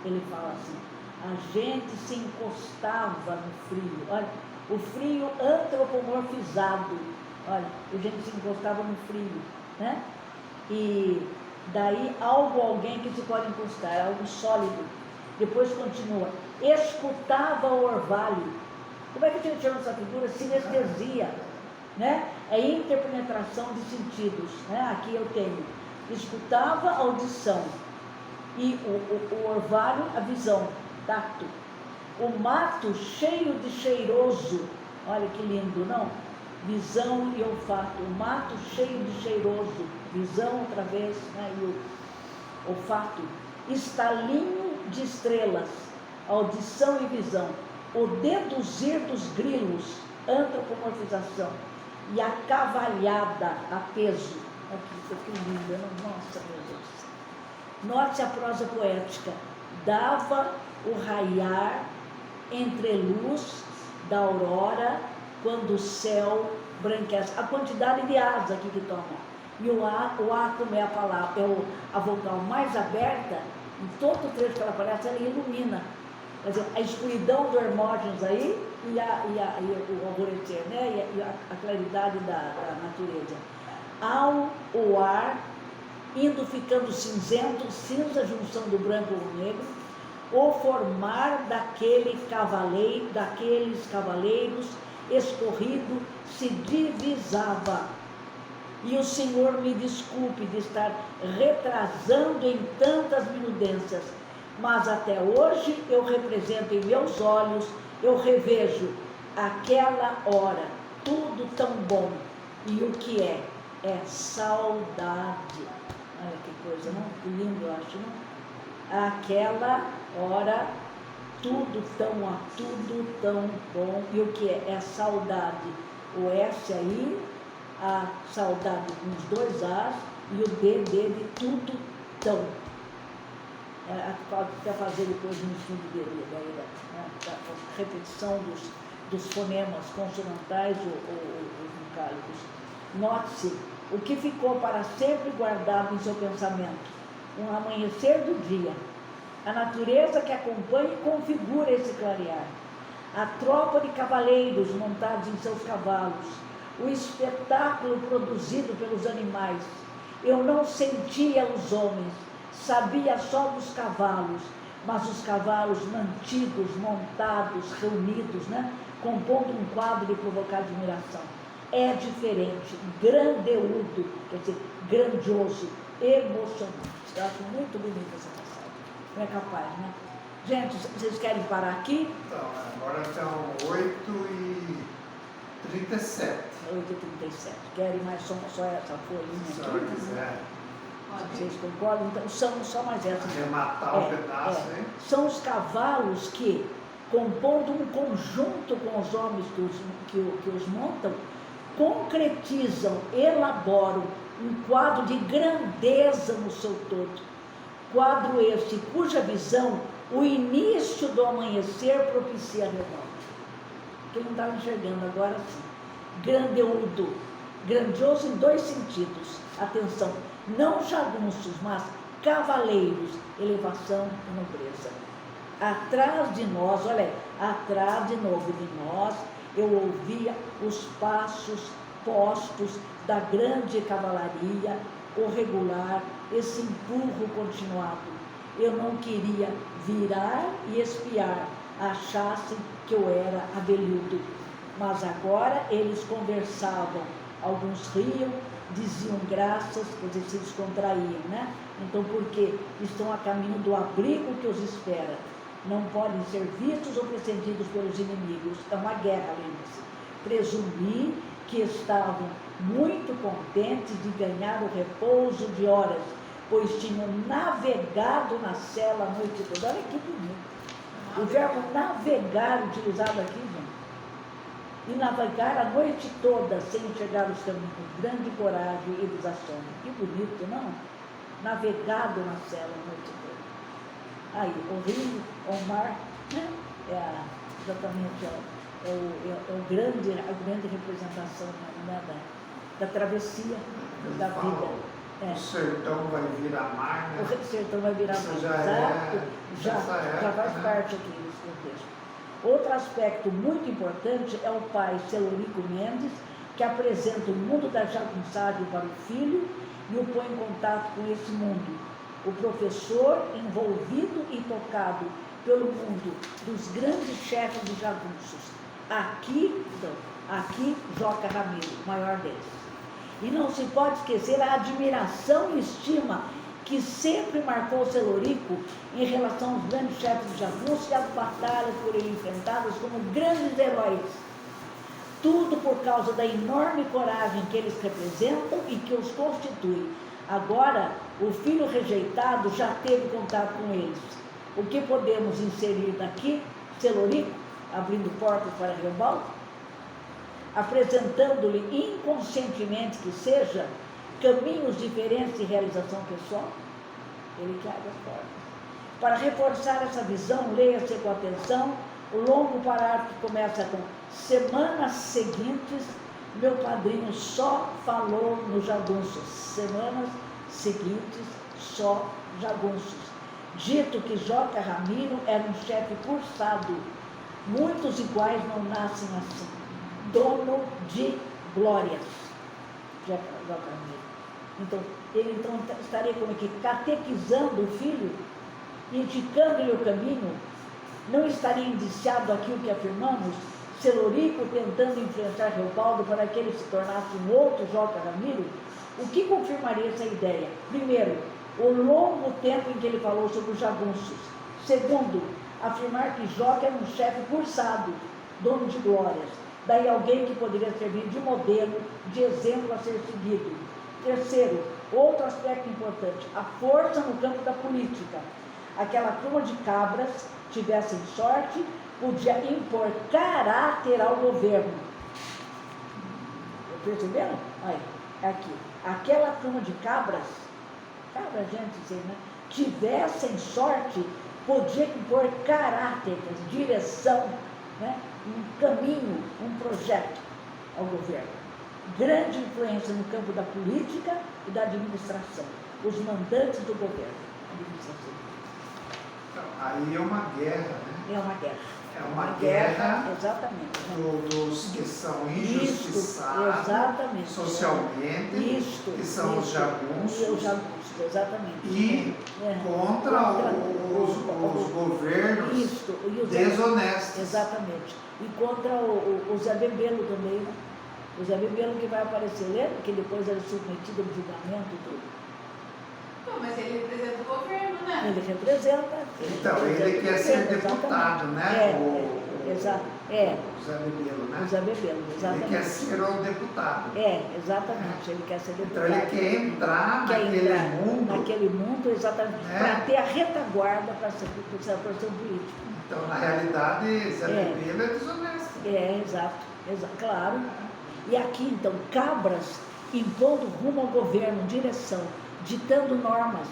Ele fala assim, a gente se encostava no frio, olha, o frio antropomorfizado, olha, a gente se encostava no frio, né? E daí alguém que se pode encostar, algo sólido. Depois continua, escutava o orvalho. Como é que a gente chama essa figura? Sinestesia, né? É interpenetração de sentidos, né? Aqui eu tenho, escutava a audição e o orvalho, a visão, tato. O mato cheio de cheiroso, olha que lindo, não? Visão e olfato. O mato cheio de cheiroso, visão outra vez, né? E o olfato. Estalinho de estrelas, audição e visão. O deduzir dos grilos, antropomorfização. E a cavalhada a peso. Aqui, que linda, nossa, meu Deus. Note a prosa poética. Dava o raiar entre luz da aurora, quando o céu branquece. A quantidade de asas aqui que toma. E o A como é a palavra, a vogal mais aberta, em todo o trecho que ela aparece, ela ilumina. Quer dizer, a escuridão do Hermógenes aí e o alvorecer, né? E a claridade da natureza. Ao o ar indo ficando cinzento, cinza, junção do branco com o negro, o formar daqueles cavaleiros escorrido se divisava. E o Senhor me desculpe de estar retrasando em tantas minudências, mas até hoje eu represento em meus olhos, eu revejo aquela hora, tudo tão bom. E o que é? É saudade. Olha que coisa, não? Que lindo, eu acho, não? Aquela hora, tudo tão bom. E o que é? É saudade. O S aí, a saudade com os dois As, e o D dele, tudo tão. Pode até fazer depois no estudo dele, da repetição dos fonemas consonantais ou vocálicos. Note-se o que ficou para sempre guardado em seu pensamento: um amanhecer do dia, a natureza que acompanha e configura esse clarear, a tropa de cavaleiros montados em seus cavalos, o espetáculo produzido pelos animais. Eu não sentia os homens, sabia só dos cavalos, mas os cavalos mantidos, montados, reunidos, compondo um quadro de provocar admiração. É diferente, grandeudo, quer dizer, grandioso, emocionante. Eu acho muito bonita essa passagem. Não é capaz, né? Gente, vocês querem parar aqui? Então, agora são 8h37. 8h37. Querem mais só essa folhinha Se a aqui? senhora quiser Vocês concordam? Então, são só mais essa. arrematar o pedaço, hein? São os cavalos que, compondo um conjunto com os homens que os montam, concretizam, elaboram um quadro de grandeza no seu todo. Quadro este cuja visão o início do amanhecer propicia a revolta. Quem não estava enxergando agora sim. Grandeudo, grandioso em dois sentidos. Atenção, não jagunços, mas cavaleiros, elevação e nobreza. Atrás de nós, olha aí, atrás de novo de nós, eu ouvia os passos postos da grande cavalaria, o regular, esse empurro continuado. Eu não queria virar e espiar, achassem que eu era abelhudo. Mas agora eles conversavam, alguns riam, diziam graças, quer dizer, se descontraíam, Então, porque estão a caminho do abrigo que os espera. Não podem ser vistos ou pressentidos pelos inimigos. É uma guerra, lembre-se. Presumi que estavam muito contentes de ganhar o repouso de horas, pois tinham navegado na cela a noite toda. Olha que bonito. O verbo navegar utilizado aqui, gente. E navegar a noite toda sem enxergar os caminhos, com grande coragem e desassombro. Que bonito, não? Navegado na cela a noite toda. Aí, o rio, o mar, exatamente a grande representação da travessia da vida. O sertão vai virar mar, O sertão vai virar mar, já faz parte aqui desse contexto. Outro aspecto muito importante é o pai Celorico Mendes, que apresenta o mundo da jagunçagem para o filho e o põe em contato com esse mundo. O professor envolvido e tocado pelo mundo dos grandes chefes de jagunços. Aqui Joca Ramiro, o maior deles. E não se pode esquecer a admiração e estima que sempre marcou Celorico em relação aos grandes chefes de jagunços e as batalhas por ele enfrentadas como grandes heróis. Tudo por causa da enorme coragem que eles representam e que os constitui. Agora, o filho rejeitado já teve contato com eles. O que podemos inserir daqui? Celorico, abrindo portas para a revolta, apresentando-lhe inconscientemente que seja, caminhos diferentes de realização pessoal. Ele que abre as portas. Para reforçar essa visão, leia-se com atenção o longo parágrafo que começa com: semanas seguintes, meu padrinho só falou nos jagunços. Semanas seguintes, só jagunços. Dito que Joca Ramiro era um chefe cursado. Muitos iguais não nascem assim. Dono de glórias. Joca Ramiro. Então, ele então estaria como que catequizando o filho, indicando-lhe o caminho. Não estaria indiciado aquilo que afirmamos, Celorico tentando influenciar Reobaldo para que ele se tornasse um outro Joca Ramiro? O que confirmaria essa ideia? Primeiro, o longo tempo em que ele falou sobre os jagunços. Segundo, afirmar que Joca era um chefe cursado, dono de glórias, daí alguém que poderia servir de modelo, de exemplo a ser seguido. Terceiro, outro aspecto importante, a força no campo da política. Aquela turma de cabras, tivessem sorte, podia impor caráter ao governo. Perceberam? Olha, aqui. Aquela turma de cabras, gente, né? Tivessem sorte, podia impor caráter, direção, né? Um caminho, um projeto ao governo. Grande influência no campo da política e da administração. Os mandantes do governo. Administração. Então, aí é uma guerra, né? É uma guerra. É uma guerra exatamente, dos que são injustiçados socialmente, que são os jagunços, exatamente. E contra os governos desonestos. Exatamente. E contra o Zé Bebelo também, né? O Zé Bebelo que vai aparecer, lembra? Que depois era submetido ao julgamento e tudo. Mas ele representa o governo, né? Ele representa. Então, ele quer ser deputado, né? Exato. O Zé Bebelo, né? O Zé Bebelo, exatamente. Ele quer ser o deputado. Exatamente. Ele quer ser deputado. Então, ele quer entrar naquele mundo, exatamente. Para ter a retaguarda para ser político. Então, na realidade, Zé Bebelo é desonesto. Exato. Claro. E aqui, então, cabras impondo rumo ao governo, direção, ditando normas,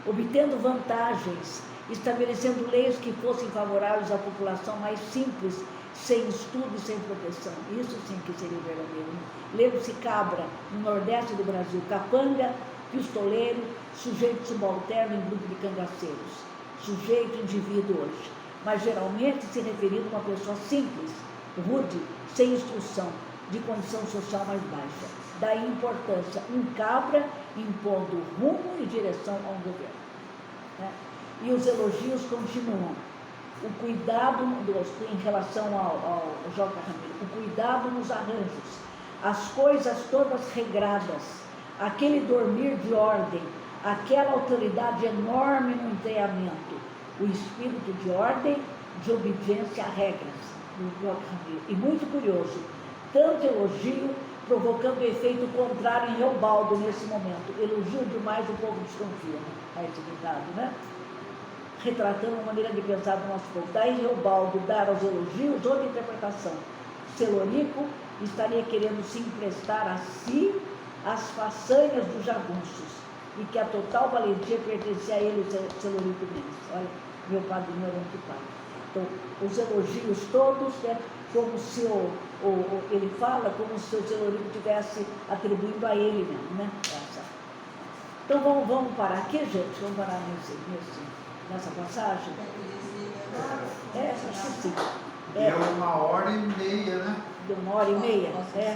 obtendo vantagens, estabelecendo leis que fossem favoráveis à população mais simples, sem estudo e sem proteção. Isso sim que seria o verdadeiro. Lembra-se cabra, no nordeste do Brasil, capanga, pistoleiro, sujeito subalterno em grupo de cangaceiros, sujeito indivíduo hoje, mas geralmente se referindo a uma pessoa simples, rude, sem instrução, de condição social mais baixa. Daí a importância, um cabra impondo rumo e direção ao governo. Né? E os elogios continuam. O cuidado em relação ao Joca Ramiro, o cuidado nos arranjos, as coisas todas regradas, aquele dormir de ordem, aquela autoridade enorme no enteamento, o espírito de ordem, de obediência a regras do Joca Ramiro. E muito curioso, tanto elogio, provocando efeito contrário em Reobaldo nesse momento. Elogio demais, o povo desconfia. A esse ditado, né? Retratando a maneira de pensar do nosso povo. Daí Reobaldo dar aos elogios outra interpretação. Celorico estaria querendo se emprestar a si as façanhas dos jagunços e que a total valentia pertencia a ele, Celorico Mendes. Olha, meu padrinho era antipático. Então, os elogios todos, né, como se ele fala como se o Celorico estivesse atribuindo a ele mesmo, né? Então vamos parar aqui, gente? Vamos parar nessa passagem? Acho que sim. Deu 1h30, né? Deu 1h30,